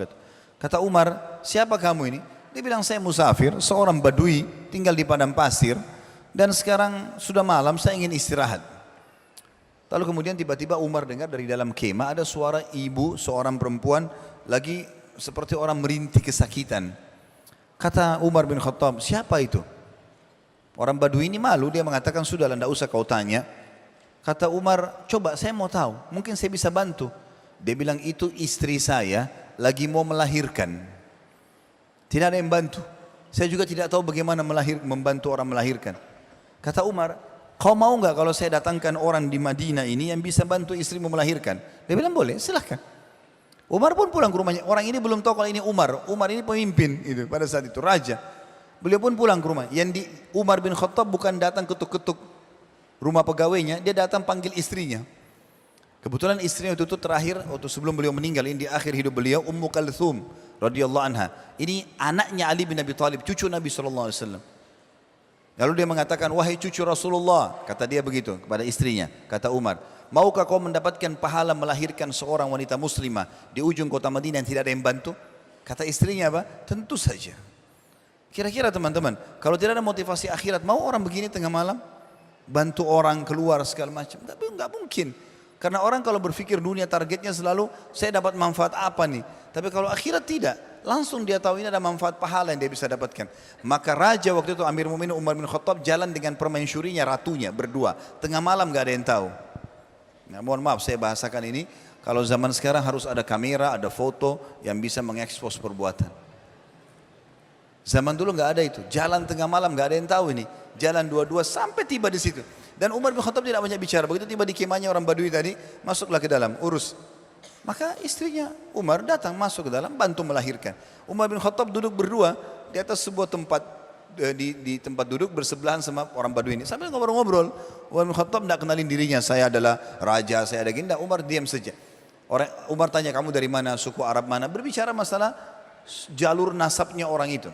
Kata Umar, siapa kamu ini? Dia bilang, saya musafir, seorang badui, tinggal di padang pasir, dan sekarang sudah malam, saya ingin istirahat. Lalu kemudian tiba-tiba Umar dengar dari dalam kemah ada suara ibu, seorang perempuan, lagi seperti orang merintih kesakitan. Kata Umar bin Khattab, siapa itu? Orang badui ini malu, dia mengatakan, sudahlah, tidak usah kau tanya. Kata Umar, coba saya mau tahu, mungkin saya bisa bantu. Dia bilang, itu istri saya lagi mau melahirkan. Tidak ada yang bantu. Saya juga tidak tahu bagaimana membantu orang melahirkan. Kata Umar, kau mau nggak kalau saya datangkan orang di Madinah ini yang bisa bantu istrimu melahirkan? Dia bilang, boleh, silahkan. Umar pun pulang ke rumahnya. Orang ini belum tahu kalau ini Umar. Umar ini pemimpin itu pada saat itu, raja. Beliau pun pulang ke rumah. Umar bin Khattab bukan datang ketuk-ketuk rumah pegawainya, dia datang panggil istrinya. Kebetulan istrinya itu terakhir waktu sebelum beliau meninggal, ini di akhir hidup beliau, Ummu Kalthum radhiyallahu anha. Ini anaknya Ali bin Abi Thalib, cucu Nabi SAW. Lalu dia mengatakan, wahai cucu Rasulullah, kata dia begitu kepada istrinya. Kata Umar, maukah kau mendapatkan pahala melahirkan seorang wanita muslimah di ujung kota Madinah yang tidak ada yang bantu? Kata istrinya apa? Tentu saja. Kira-kira teman-teman, kalau tidak ada motivasi akhirat, mau orang begini tengah malam? Bantu orang keluar segala macam? Tapi enggak mungkin. Karena orang kalau berpikir dunia targetnya selalu, saya dapat manfaat apa nih? Tapi kalau akhirat tidak, langsung dia tahu ini ada manfaat pahala yang dia bisa dapatkan. Maka raja waktu itu Amir Mu'minin Umar bin Khattab jalan dengan permaisurinya, ratunya berdua. Tengah malam enggak ada yang tahu. Nah, mohon maaf saya bahasakan ini, kalau zaman sekarang harus ada kamera, ada foto yang bisa mengekspos perbuatan. Zaman dulu nggak ada itu, jalan tengah malam nggak ada yang tahu ini, jalan dua-dua sampai tiba di situ. Dan Umar bin Khattab tidak banyak bicara, begitu tiba di kemahnya orang Badui tadi, masuklah ke dalam, urus. Maka istrinya Umar datang masuk ke dalam, bantu melahirkan. Umar bin Khattab duduk berdua di atas sebuah tempat, di tempat duduk bersebelahan sama orang Badui ini. Sambil ngobrol-ngobrol, Umar bin Khattab tidak kenalin dirinya, saya adalah raja, saya ada gini. Umar diam saja. Umar tanya, kamu dari mana, suku Arab mana, berbicara masalah jalur nasabnya orang itu.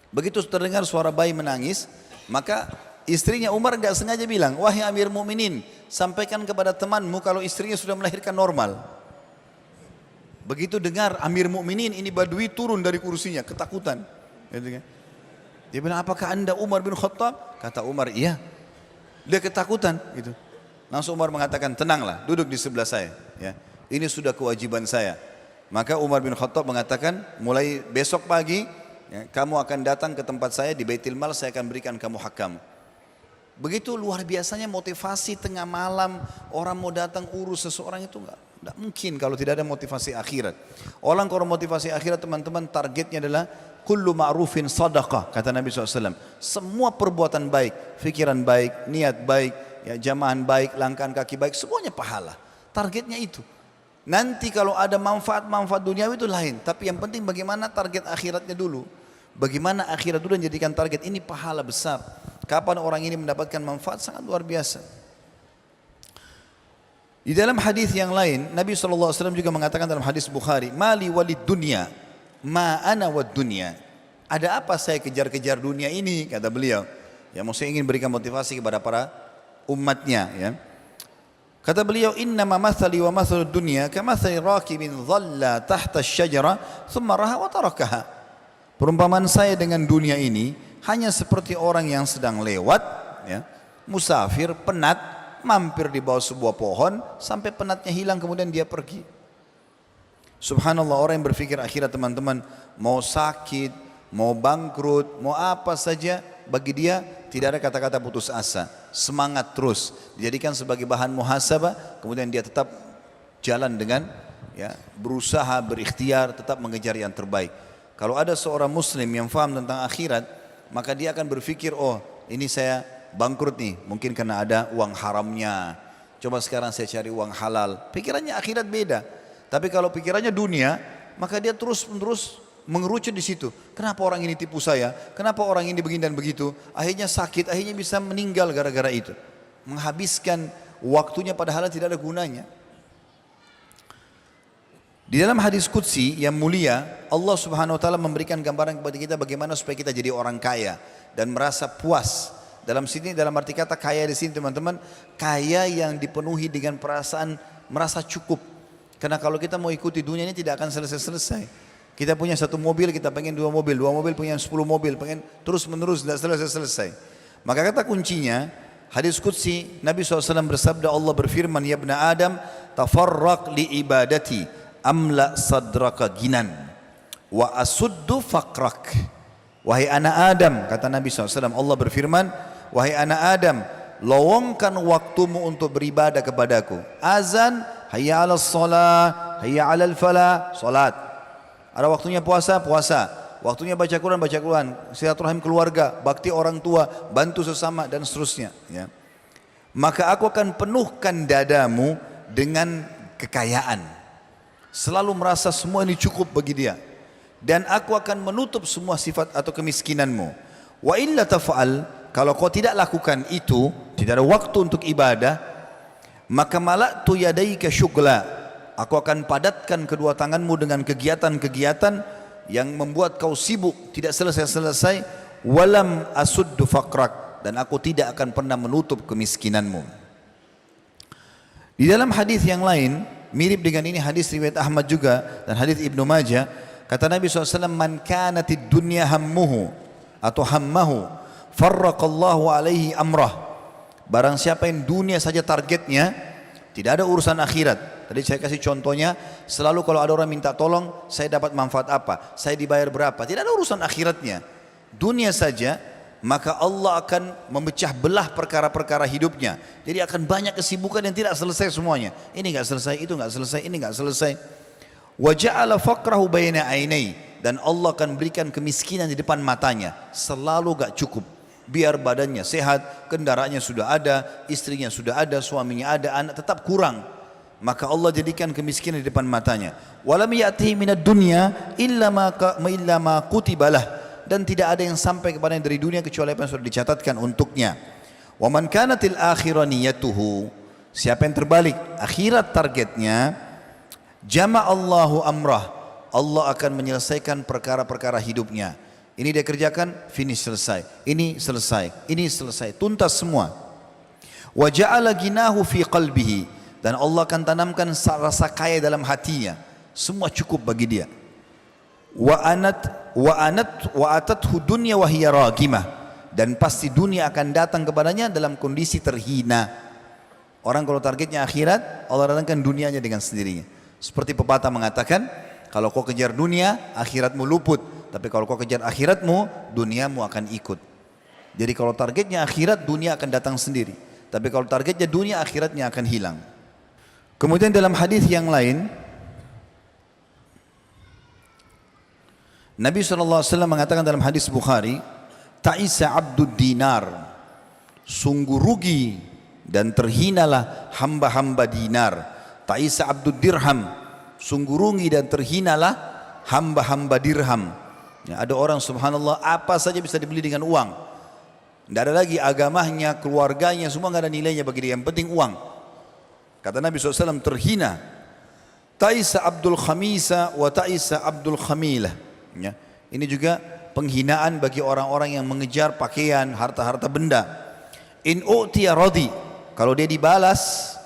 Begitu terdengar suara bayi menangis, maka istrinya Umar nggak sengaja bilang, wahai Amir Mu'minin, sampaikan kepada temanmu kalau istrinya sudah melahirkan normal. Begitu dengar Amir Mu'minin ini Badui turun dari kursinya, ketakutan. Dia bilang, apakah anda Umar bin Khattab? Kata Umar, iya. Dia ketakutan gitu. Langsung Umar mengatakan, tenanglah, duduk di sebelah saya. Ya, ini sudah kewajiban saya. Maka Umar bin Khattab mengatakan, mulai besok pagi, ya, kamu akan datang ke tempat saya di Baitul Mal, saya akan berikan kamu hak kamu. Begitu luar biasanya motivasi tengah malam, orang mau datang urus seseorang itu enggak mungkin kalau tidak ada motivasi akhirat. Orang kalau motivasi akhirat teman-teman targetnya adalah kullu ma'rufin sadaqah, kata Nabi SAW. Semua perbuatan baik, pikiran baik, niat baik, ya, jamahan baik, langkah kaki baik, semuanya pahala. Targetnya itu. Nanti kalau ada manfaat duniawi itu lain. Tapi yang penting bagaimana target akhiratnya dulu. Bagaimana akhirat dulu yang jadikan target. Ini pahala besar. Kapan orang ini mendapatkan manfaat sangat luar biasa. Di dalam hadis yang lain, Nabi SAW juga mengatakan dalam hadis Bukhari, Mali walid dunya, ma ana wad dunya. Ada apa saya kejar-kejar dunia ini, kata beliau. Ya, maksudnya ingin berikan motivasi kepada para umatnya. Ya. Kata beliau, innama mathali wa mathalud dunya kamathali rakibin dhalla tahta syajara thumma raha wa tarakaha. Perumpamaan saya dengan dunia ini hanya seperti orang yang sedang lewat, ya, musafir, penat, mampir di bawah sebuah pohon sampai penatnya hilang kemudian dia pergi. Subhanallah, orang yang berpikir akhirat teman-teman, mau sakit, mau bangkrut, mau apa saja, bagi dia tidak ada kata-kata putus asa, semangat terus, dijadikan sebagai bahan muhasabah, kemudian dia tetap jalan dengan, ya, berusaha, berikhtiar, tetap mengejar yang terbaik. Kalau ada seorang muslim yang faham tentang akhirat, maka dia akan berpikir, oh ini saya bangkrut nih, mungkin karena ada uang haramnya, coba sekarang saya cari uang halal. Pikirannya akhirat beda. Tapi kalau pikirannya dunia, maka dia terus-menerus mengerucut di situ. Kenapa orang ini tipu saya? Kenapa orang ini begini dan begitu? Akhirnya sakit, akhirnya bisa meninggal gara-gara itu. Menghabiskan waktunya padahal tidak ada gunanya. Di dalam hadis qudsi yang mulia, Allah Subhanahu wa taala memberikan gambaran kepada kita bagaimana supaya kita jadi orang kaya dan merasa puas. Dalam sini, dalam arti kata kaya di sini teman-teman, kaya yang dipenuhi dengan perasaan merasa cukup. Karena kalau kita mau ikuti dunia ini tidak akan selesai-selesai. Kita punya satu mobil, kita pengen dua mobil punya 10 mobil, pengen terus menerus tidak selesai-selesai. Maka kata kuncinya, hadis qudsi, Nabi SAW bersabda, Allah berfirman, ya ibna Adam, tafarraq li ibadati, amla sadraka ginan, wa asuddu faqrak. Wahai anak Adam, kata Nabi SAW, Allah berfirman, wahai anak Adam, lowongkan waktumu untuk beribadah kepadaku. Azan, hayya ala salat, hayya ala falah, salat. Ada waktunya puasa, puasa. Waktunya baca Quran, baca Quran. Silaturahim keluarga, bakti orang tua, bantu sesama dan seterusnya. Ya. Maka aku akan penuhkan dadamu dengan kekayaan. Selalu merasa semua ini cukup bagi dia. Dan aku akan menutup semua sifat atau kemiskinanmu. Wa illa taf'al, kalau kau tidak lakukan itu, tidak ada waktu untuk ibadah, maka mala'tu yadaika syughla, aku akan padatkan kedua tanganmu dengan kegiatan-kegiatan yang membuat kau sibuk, tidak selesai-selesai. Walam asuddu faqrak, dan aku tidak akan pernah menutup kemiskinanmu. Di dalam hadis yang lain, mirip dengan ini hadis riwayat Ahmad juga dan hadis Ibnu Majah, kata Nabi SAW, man kanatid dunya hammuhu atau hammahu farraqallahu alaihi amrah. Barang siapa yang dunia saja targetnya, tidak ada urusan akhirat. Tadi saya kasih contohnya, selalu kalau ada orang minta tolong, saya dapat manfaat apa, saya dibayar berapa, tidak ada urusan akhiratnya. Dunia saja, maka Allah akan memecah belah perkara-perkara hidupnya. Jadi akan banyak kesibukan yang tidak selesai semuanya. Ini enggak selesai, itu enggak selesai, ini enggak selesai. Wa ja'ala faqrahu baina ainai, dan Allah akan berikan kemiskinan di depan matanya, selalu enggak cukup. Biar badannya sehat, kendaraannya sudah ada, istrinya sudah ada, suaminya ada, anak tetap kurang. Maka Allah jadikan kemiskinan di depan matanya. Walam ya'tihi minad dunya illa ma kutibalah, dan tidak ada yang sampai kepadanya dari dunia kecuali apa yang sudah dicatatkan untuknya. Wa man kanatil akhirah niyatuhu, siapa yang terbalik akhirat targetnya, jama'allahu amrah, Allah akan menyelesaikan perkara-perkara hidupnya. Ini dia kerjakan, finish, selesai. Ini selesai, ini selesai, tuntas semua. Wa ja'ala ginahu fi qalbihi, dan Allah akan tanamkan rasa kaya dalam hatinya. Semua cukup bagi dia. Wa anat wa atathu dunya wa hiya ragimah, dan pasti dunia akan datang kepadanya dalam kondisi terhina. Orang kalau targetnya akhirat, Allah datangkan dunianya dengan sendirinya. Seperti pepatah mengatakan, kalau kau kejar dunia, akhiratmu luput. Tapi kalau kau kejar akhiratmu, duniamu akan ikut. Jadi kalau targetnya akhirat, dunia akan datang sendiri. Tapi kalau targetnya dunia, akhiratnya akan hilang. Kemudian dalam hadis yang lain, Nabi SAW mengatakan dalam hadis Bukhari, ta'isa abdud dinar, sungguh rugi dan terhinalah hamba-hamba dinar. Ta'isa abdud dirham, sungguh rugi dan terhinalah hamba-hamba dirham. Ya, ada orang subhanallah apa saja bisa dibeli dengan uang. Tidak ada lagi agamanya, keluarganya, semua tidak ada nilainya bagi dia, yang penting uang. Kata Nabi SAW, terhina. Ta'isa abdul khamisa wa ta'isa abdul khamilah. Ya, ini juga penghinaan bagi orang-orang yang mengejar pakaian, harta-harta benda. In u'tiya radhi, kalau dia dibalas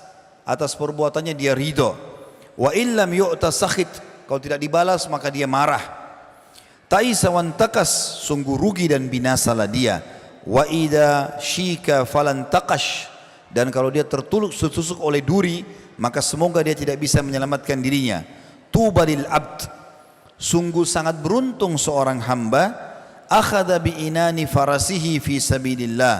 atas perbuatannya dia ridho. Wa illam yu'ta sakhit, kalau tidak dibalas maka dia marah. Ta'isa wantakas, sungguh rugi dan binasalah dia. Wa idha shika falantaqash, dan kalau dia tertusuk oleh duri, maka semoga dia tidak bisa menyelamatkan dirinya. Tuba lil abd, sungguh sangat beruntung seorang hamba, akhadha bi'inani farasihi fi sabilillah,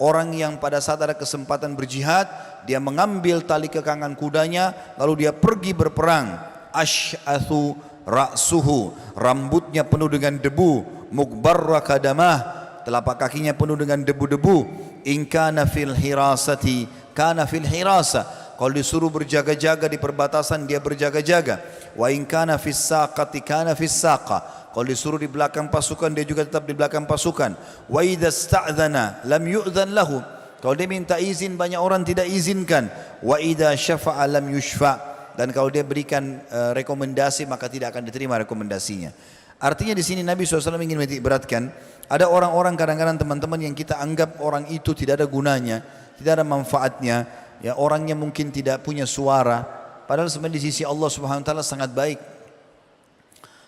orang yang pada saat ada kesempatan berjihad, dia mengambil tali kekangan kudanya lalu dia pergi berperang. Ash'athu ra'suhu, rambutnya penuh dengan debu, mukbarra kadamah, telapak kakinya penuh dengan debu-debu. In kana fil hirasati kana fil hirasa, kalau disuruh berjaga-jaga di perbatasan dia berjaga-jaga. Wa in kana fis saqati kana fis saqa, kalau disuruh di belakang pasukan dia juga tetap di belakang pasukan. Wa idza sta'dzana lam yu'dzan lahu, kalau dia minta izin banyak orang tidak izinkan. Wa idza syafa'a lam yushfa, dan kalau dia berikan rekomendasi maka tidak akan diterima rekomendasinya. Artinya di sini Nabi SAW ingin menitikberatkan, ada orang-orang kadang-kadang teman-teman yang kita anggap orang itu tidak ada gunanya, tidak ada manfaatnya, ya orangnya mungkin tidak punya suara, padahal sebenarnya di sisi Allah Subhanahu wa taala sangat baik.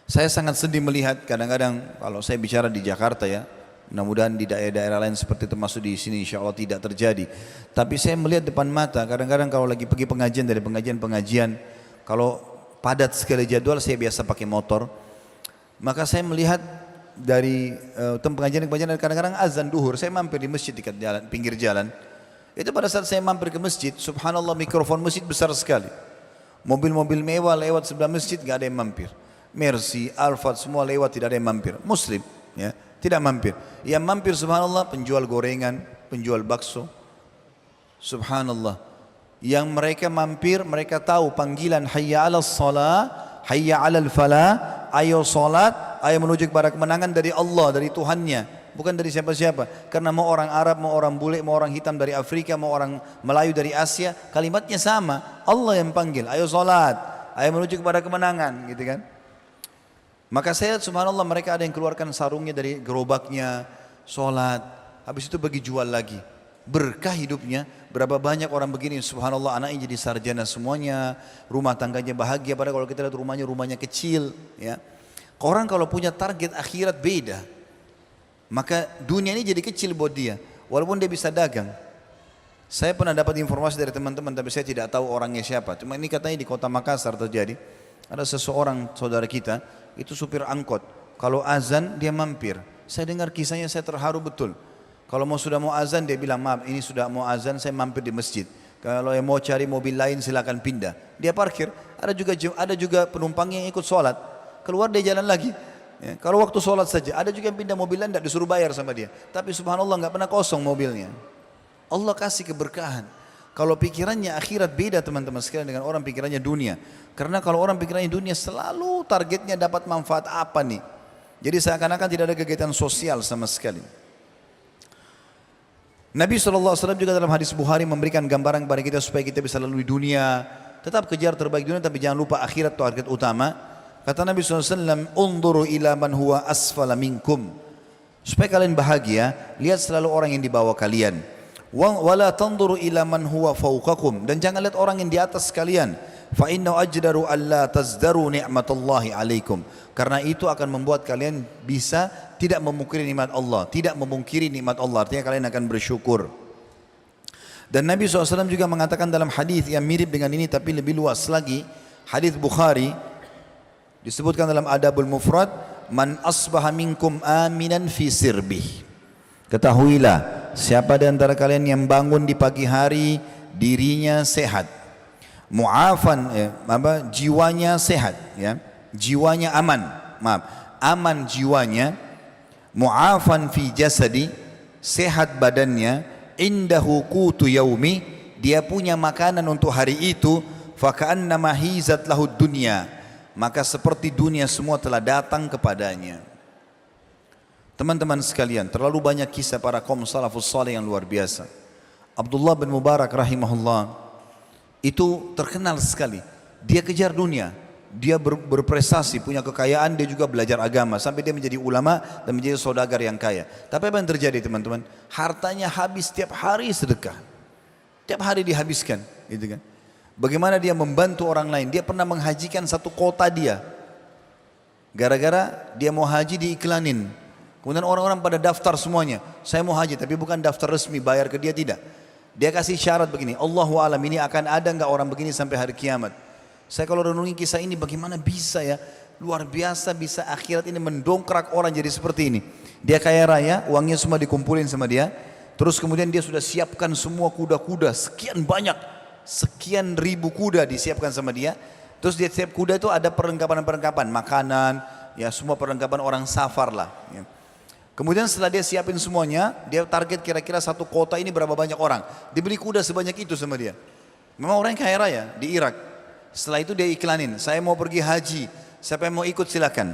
Saya sangat sedih melihat kadang-kadang kalau saya bicara di Jakarta ya, mudah-mudahan di daerah-daerah lain seperti termasuk di sini insya Allah tidak terjadi. Tapi saya melihat depan mata kadang-kadang kalau lagi pergi pengajian, dari pengajian, kalau padat sekali jadwal, saya biasa pakai motor, maka saya melihat dari pengajian kadang-kadang azan duhur, saya mampir di masjid dekat jalan, pinggir jalan. Itu pada saat saya mampir ke masjid, subhanallah mikrofon masjid besar sekali. Mobil-mobil mewah lewat sebelah masjid, gak ada yang mampir. Mercy, Alphard semua lewat, tidak ada yang mampir. Muslim, ya, tidak mampir. Yang mampir subhanallah penjual gorengan, penjual bakso. Subhanallah. Yang mereka mampir, mereka tahu panggilan hayya 'alas shalah, hayya 'alal falah, ayo salat, ayo menuju kepada kemenangan dari Allah, dari Tuhannya. Bukan dari siapa-siapa. Karena mau orang Arab, mau orang bule, mau orang hitam dari Afrika, mau orang Melayu dari Asia, kalimatnya sama. Allah yang panggil, ayo salat, ayo menuju kepada kemenangan, gitu kan. Maka saya subhanallah mereka ada yang keluarkan sarungnya dari gerobaknya, salat, habis itu pergi jual lagi. Berkah hidupnya. Berapa banyak orang begini subhanallah, anaknya jadi sarjana semuanya, rumah tangganya bahagia, padahal kalau kita lihat rumahnya kecil, ya. Orang kalau punya target akhirat beda, maka dunia ini jadi kecil buat dia, walaupun dia bisa dagang. Saya pernah dapat informasi dari teman-teman, tapi saya tidak tahu orangnya siapa. Cuma ini katanya di kota Makassar terjadi. Ada seseorang saudara kita, itu supir angkot. Kalau azan dia mampir. Saya dengar kisahnya, saya terharu betul. Kalau sudah mau azan dia bilang, maaf ini sudah mau azan, saya mampir di masjid. Kalau yang mau cari mobil lain silakan pindah. Dia parkir. Ada juga penumpang yang ikut sholat. Keluar dia jalan lagi. Ya, kalau waktu sholat saja, ada juga yang pindah mobil lain tidak disuruh bayar sama dia. Tapi subhanallah nggak pernah kosong mobilnya. Allah kasih keberkahan. Kalau pikirannya akhirat beda teman-teman sekalian dengan orang pikirannya dunia. Karena kalau orang pikirannya dunia selalu targetnya dapat manfaat apa nih. Jadi seakan-akan tidak ada kegiatan sosial sama sekali. Nabi SAW juga dalam hadis Bukhari memberikan gambaran kepada kita supaya kita bisa lalui dunia. Tetap kejar terbaik dunia tapi jangan lupa akhirat target utama. Kata Nabi SAW, unduru ila man huwa asfala minkum. Supaya kalian bahagia, lihat selalu orang yang di bawah kalian. Wala tanduru ila man huwa fawqakum, dan jangan lihat orang yang di atas kalian. Fa inna ajdaru alla tazdaru ni'matallahi alaikum. Karena itu akan membuat kalian bisa tidak memungkiri nikmat Allah, tidak memungkiri nikmat Allah. Artinya kalian akan bersyukur. Dan Nabi SAW juga mengatakan dalam hadis yang mirip dengan ini tapi lebih luas lagi, hadis Bukhari disebutkan dalam Adabul Mufrad, man asbaha minkum aminan fi sirbih. Ketahuilah, siapa di antara kalian yang bangun di pagi hari dirinya sehat, mu'afan, jiwanya sehat, ya, jiwanya aman, aman jiwanya, mu'afan fi jasadi, sehat badannya, indahu qutu yaumi, dia punya makanan untuk hari itu, faka'annama hizat lahu dunya, maka seperti dunia semua telah datang kepadanya. Teman-teman sekalian, terlalu banyak kisah para kaum salafus saleh yang luar biasa. Abdullah bin Mubarak rahimahullah itu terkenal sekali. Dia kejar dunia, dia berprestasi, punya kekayaan, dia juga belajar agama sampai dia menjadi ulama dan menjadi saudagar yang kaya. Tapi apa yang terjadi teman-teman? Hartanya habis tiap hari sedekah, tiap hari dihabiskan, gitu kan? Bagaimana dia membantu orang lain? Dia pernah menghajikan satu kota dia, gara-gara dia mau haji diiklanin. Kemudian orang-orang pada daftar semuanya, saya mau haji, tapi bukan daftar resmi, bayar ke dia, tidak. Dia kasih syarat begini, Allahu alam, ini akan ada enggak orang begini sampai hari kiamat. Saya kalau renungi kisah ini, bagaimana bisa ya, luar biasa bisa akhirat ini mendongkrak orang jadi seperti ini. Dia kaya raya, uangnya semua dikumpulin sama dia, terus kemudian dia sudah siapkan semua kuda-kuda, sekian banyak, sekian ribu kuda disiapkan sama dia. Terus di setiap kuda itu ada perlengkapan-perlengkapan, makanan, ya semua perlengkapan orang safar lah, ya. Kemudian setelah dia siapin semuanya, dia target kira-kira satu kota ini berapa banyak orang. Dibeli kuda sebanyak itu sama dia. Memang orang yang kaya raya di Irak. Setelah itu dia iklanin, saya mau pergi haji, siapa yang mau ikut silakan.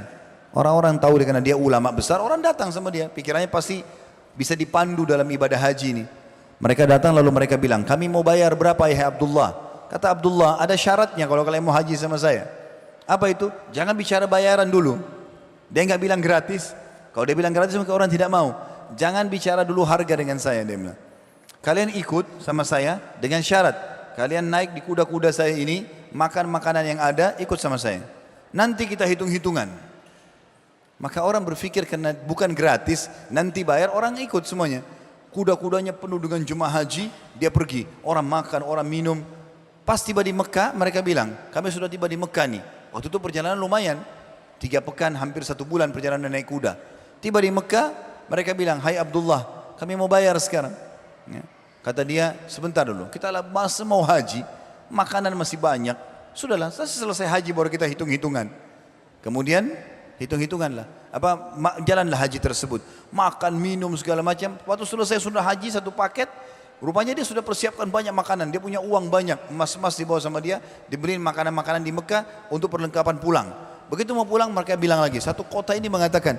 Orang-orang tahu karena dia ulama besar, orang datang sama dia. Pikirannya pasti bisa dipandu dalam ibadah haji ini. Mereka datang lalu mereka bilang, kami mau bayar berapa ya Abdullah? Kata Abdullah, ada syaratnya kalau kalian mau haji sama saya. Apa itu? Jangan bicara bayaran dulu. Dia nggak bilang gratis. Kalau dia bilang gratis maka orang tidak mau. Jangan bicara dulu harga dengan saya, dia bilang. Kalian ikut sama saya dengan syarat. Kalian naik di kuda-kuda saya ini, makan makanan yang ada, ikut sama saya. Nanti kita hitung-hitungan. Maka orang berpikir karena bukan gratis, nanti bayar, orang ikut semuanya. Kuda-kudanya penuh dengan jemaah haji, dia pergi. Orang makan, orang minum. Pas tiba di Mekah, mereka bilang, kami sudah tiba di Mekah nih. Waktu itu perjalanan lumayan. 3 pekan, hampir 1 bulan perjalanan naik kuda. Tiba di Mekah, mereka bilang, hai Abdullah, kami mau bayar sekarang. Ya. Kata dia, sebentar dulu, kita masih mau haji, makanan masih banyak. Sudahlah, selesai haji baru kita hitung-hitungan. Kemudian, hitung-hitunganlah. Jalanlah haji tersebut. Makan, minum, segala macam. Waktu selesai sudah haji, 1 paket, rupanya dia sudah persiapkan banyak makanan. Dia punya uang banyak, emas-emas dibawa sama dia, dibeliin makanan-makanan di Mekah untuk perlengkapan pulang. Begitu mau pulang mereka bilang lagi, satu kota ini mengatakan,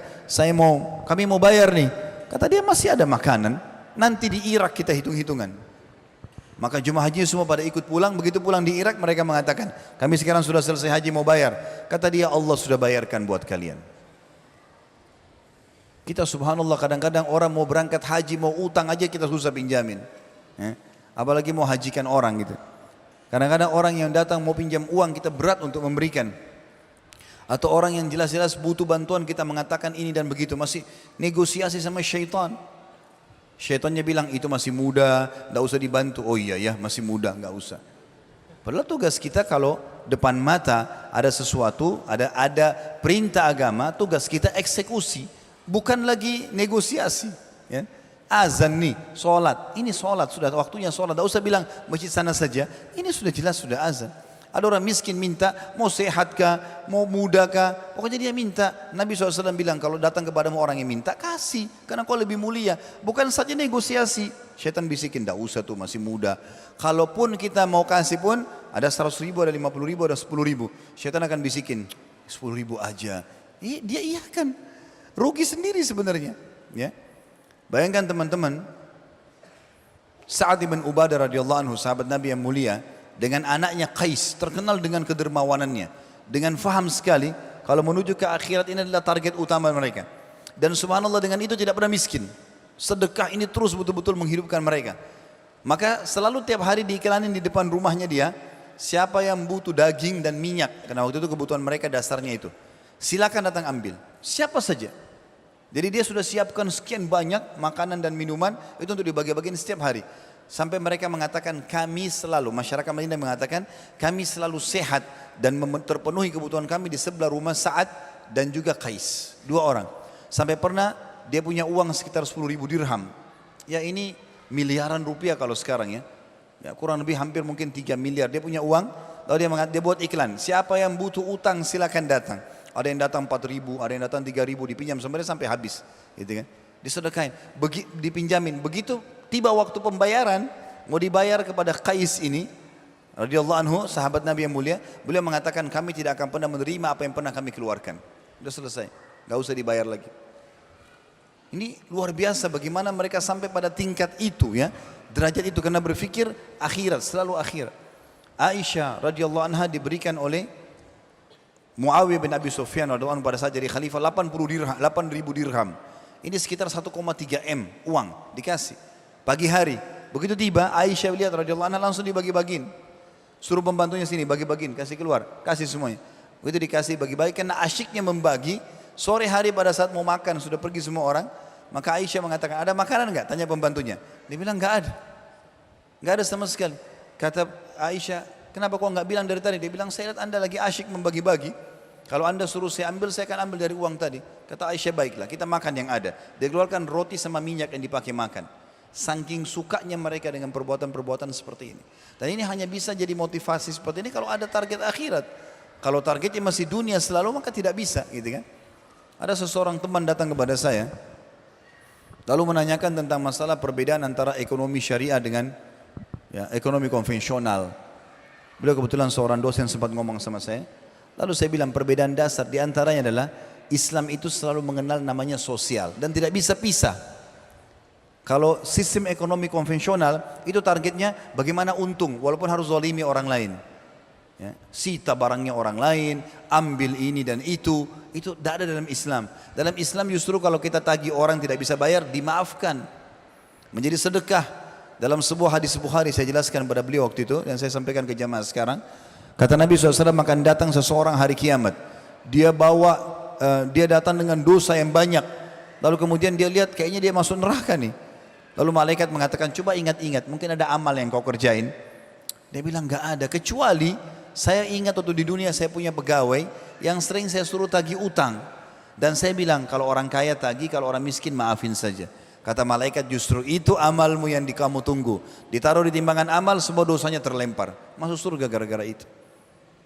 kami mau bayar nih. Kata dia masih ada makanan, nanti di Irak kita hitung-hitungan. Maka jemaah haji semua pada ikut pulang, begitu pulang di Irak mereka mengatakan, kami sekarang sudah selesai haji mau bayar. Kata dia, Allah sudah bayarkan buat kalian. Kita subhanallah kadang-kadang orang mau berangkat haji, mau utang aja kita susah pinjamin. Apalagi mau hajikan orang gitu. Kadang-kadang orang yang datang mau pinjam uang kita berat untuk memberikan. Atau orang yang jelas-jelas butuh bantuan kita mengatakan ini dan begitu, masih negosiasi sama syaitan. Syaitannya bilang itu masih muda, tidak usah dibantu. Oh iya ya masih muda, nggak usah. Padahal tugas kita kalau depan mata ada sesuatu, ada perintah agama, tugas kita eksekusi, bukan lagi negosiasi. Ya. Azan nih, sholat, ini sholat sudah waktunya sholat, tidak usah bilang masjid sana saja, ini sudah jelas sudah azan. Ada orang miskin minta, mau sehat kah, mau muda kah, pokoknya dia minta. Nabi SAW bilang kalau datang kepadamu orang yang minta, kasih, karena kau lebih mulia. Bukan saja negosiasi. Syaitan bisikin, tidak usah tuh masih muda. Kalaupun kita mau kasih pun, ada 100 ribu, ada 50 ribu, ada 10 ribu. Syaitan akan bisikin, 10 ribu aja. Dia iya kan, rugi sendiri sebenarnya. Ya. Bayangkan teman-teman, Sa'ad bin Ubadah radhiyallahu anhu, sahabat Nabi yang mulia, dengan anaknya Qais, terkenal dengan kedermawanannya, dengan faham sekali kalau menuju ke akhirat ini adalah target utama mereka. Dan subhanallah dengan itu tidak pernah miskin. Sedekah ini terus betul-betul menghidupkan mereka. Maka selalu tiap hari diiklanin di depan rumahnya dia, siapa yang butuh daging dan minyak, karena waktu itu kebutuhan mereka dasarnya itu, silakan datang ambil, siapa saja. Jadi dia sudah siapkan sekian banyak makanan dan minuman itu untuk dibagi-bagiin setiap hari. Sampai mereka mengatakan kami selalu, masyarakat Madinah mengatakan kami selalu sehat dan terpenuhi kebutuhan kami di sebelah rumah Sa'ad dan juga Qais, dua orang. Sampai pernah dia punya uang sekitar 10.000 dirham. Ya ini miliaran rupiah kalau sekarang ya. Ya kurang lebih hampir mungkin 3 miliar. Dia punya uang, lalu dia buat iklan. Siapa yang butuh utang silakan datang. Ada yang datang 4.000, ada yang datang 3.000, dipinjam sampai habis, gitu kan? Disedekahin, dipinjamin. Begitu tiba waktu pembayaran, mau dibayar kepada Qais ini, radhiyallahu anhu, sahabat Nabi yang mulia, beliau mengatakan kami tidak akan pernah menerima apa yang pernah kami keluarkan. Sudah selesai, nggak usah dibayar lagi. Ini luar biasa bagaimana mereka sampai pada tingkat itu ya, derajat itu karena berpikir akhirat, selalu akhirat. Aisyah radhiyallahu anha diberikan oleh Muawiyah bin Abi Sufyan radhiyallahu anhu pada saat jadi khalifah 8.000 dirham. Ini sekitar 1,3 M uang dikasih. Pagi hari, begitu tiba Aisyah lihat radhiyallahu anha langsung dibagi-bagiin. Suruh pembantunya sini bagi-bagiin, kasih keluar, kasih semuanya. Begitu dikasih bagi-bagi karena asyiknya membagi. Sore hari pada saat mau makan sudah pergi semua orang, maka Aisyah mengatakan ada makanan enggak? Tanya pembantunya. Dia bilang enggak ada. Enggak ada sama sekali. Kata Aisyah, kenapa kau enggak bilang dari tadi? Dia bilang saya lihat Anda lagi asyik membagi-bagi. Kalau Anda suruh saya ambil, saya akan ambil dari uang tadi. Kata Aisyah, baiklah, kita makan yang ada. Dia keluarkan roti sama minyak yang dipakai makan. Saking sukanya mereka dengan perbuatan-perbuatan seperti ini. Dan ini hanya bisa jadi motivasi seperti ini kalau ada target akhirat. Kalau targetnya masih dunia selalu, maka tidak bisa, gitu kan? Ada seseorang teman datang kepada saya, lalu menanyakan tentang masalah perbedaan antara ekonomi syariah dengan ekonomi konvensional. Beliau kebetulan seorang dosen sempat ngomong sama saya. Lalu saya bilang perbedaan dasar diantaranya adalah Islam itu selalu mengenal namanya sosial dan tidak bisa pisah. Kalau sistem ekonomi konvensional itu targetnya bagaimana untung walaupun harus zalimi orang lain. Ya, sita barangnya orang lain, ambil ini dan itu tidak ada dalam Islam. Dalam Islam justru kalau kita tagih orang tidak bisa bayar, dimaafkan. Menjadi sedekah. Dalam sebuah hadis Bukhari saya jelaskan kepada beliau waktu itu dan saya sampaikan ke jamaah sekarang. Kata Nabi SAW akan datang seseorang hari kiamat. Dia datang dengan dosa yang banyak. Lalu kemudian dia lihat kayaknya dia masuk neraka nih. Lalu malaikat mengatakan coba ingat-ingat mungkin ada amal yang kau kerjain. Dia bilang enggak ada kecuali saya ingat waktu di dunia saya punya pegawai yang sering saya suruh tagih utang. Dan saya bilang kalau orang kaya tagih, kalau orang miskin maafin saja. Kata malaikat justru itu amalmu yang kamu tunggu. Ditaruh di timbangan amal semua dosanya terlempar. Masuk surga gara-gara itu.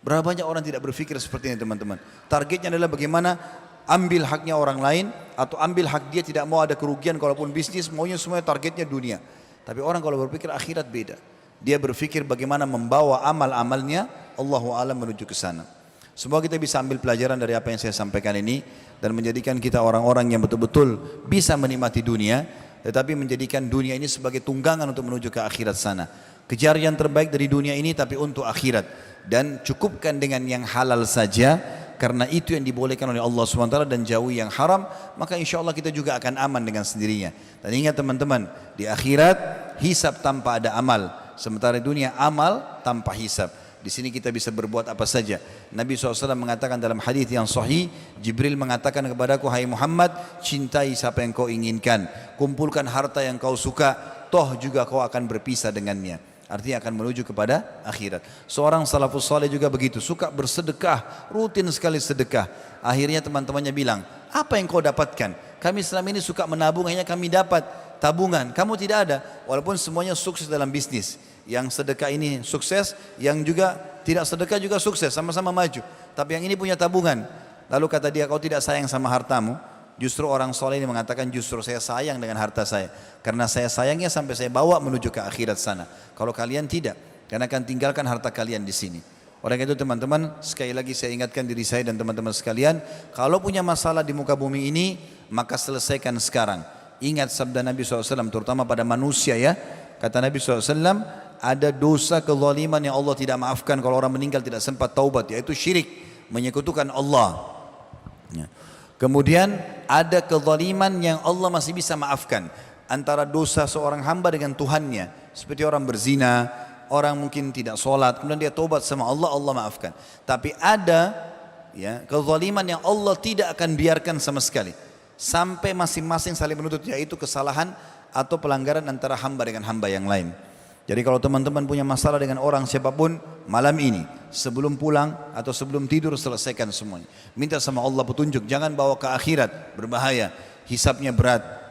Berapa banyak orang tidak berpikir seperti ini teman-teman. Targetnya adalah bagaimana ambil haknya orang lain atau ambil hak dia, tidak mau ada kerugian kalaupun bisnis, maunya semuanya targetnya dunia. Tapi orang kalau berpikir akhirat beda. Dia berpikir bagaimana membawa amal-amalnya Allahu a'lam menuju ke sana. Semoga kita bisa ambil pelajaran dari apa yang saya sampaikan ini dan menjadikan kita orang-orang yang betul-betul bisa menikmati dunia, tetapi menjadikan dunia ini sebagai tunggangan untuk menuju ke akhirat sana. Kejar yang terbaik dari dunia ini tapi untuk akhirat, dan cukupkan dengan yang halal saja karena itu yang dibolehkan oleh Allah SWT dan jauhi yang haram, maka insya Allah kita juga akan aman dengan sendirinya. Dan ingat teman-teman, di akhirat hisab tanpa ada amal, sementara di dunia amal tanpa hisab. Di sini kita bisa berbuat apa saja. Nabi SAW mengatakan dalam hadis yang sahih, Jibril mengatakan kepadaku, hai Muhammad, cintai siapa yang kau inginkan, kumpulkan harta yang kau suka, toh juga kau akan berpisah dengannya. Artinya akan menuju kepada akhirat. Seorang salafus saleh juga begitu, suka bersedekah, rutin sekali sedekah. Akhirnya teman-temannya bilang, apa yang kau dapatkan? Kami selama ini suka menabung, hanya kami dapat tabungan. Kamu tidak ada, walaupun semuanya sukses dalam bisnis. Yang sedekah ini sukses, yang juga tidak sedekah juga sukses, sama-sama maju. Tapi yang ini punya tabungan. Lalu kata dia, kau tidak sayang sama hartamu? Justru orang soleh ini mengatakan justru saya sayang dengan harta saya. Karena saya sayangnya sampai saya bawa menuju ke akhirat sana. Kalau kalian tidak, karena akan tinggalkan harta kalian di sini. Oleh itu teman-teman, sekali lagi saya ingatkan diri saya dan teman-teman sekalian, kalau punya masalah di muka bumi ini, maka selesaikan sekarang. Ingat sabda Nabi SAW, terutama pada manusia ya. Kata Nabi SAW, ada dosa kezaliman yang Allah tidak maafkan kalau orang meninggal tidak sempat taubat, yaitu syirik, menyekutukan Allah. Ya. Kemudian ada kezaliman yang Allah masih bisa maafkan, antara dosa seorang hamba dengan Tuhannya, seperti orang berzina, orang mungkin tidak sholat, kemudian dia tobat sama Allah, Allah maafkan. Tapi ada ya kezaliman yang Allah tidak akan biarkan sama sekali sampai masing-masing saling menuntut, yaitu kesalahan atau pelanggaran antara hamba dengan hamba yang lain. Jadi kalau teman-teman punya masalah dengan orang siapapun, malam ini sebelum pulang atau sebelum tidur selesaikan semuanya. Minta sama Allah petunjuk, jangan bawa ke akhirat, berbahaya. Hisabnya berat,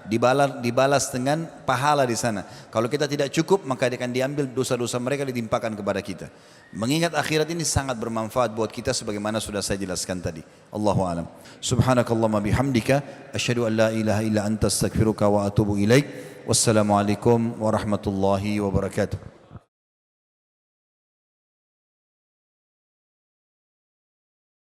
dibalas dengan pahala di sana. Kalau kita tidak cukup, maka akan diambil dosa-dosa mereka ditimpakan kepada kita. Mengingat akhirat ini sangat bermanfaat buat kita sebagaimana sudah saya jelaskan tadi. Allahu a'lam. Subhanakallahumma bihamdika asyhadu an la ilaha illa anta astaghfiruka wa atubu ilaik. Wassalamualaikum warahmatullahi wabarakatuh.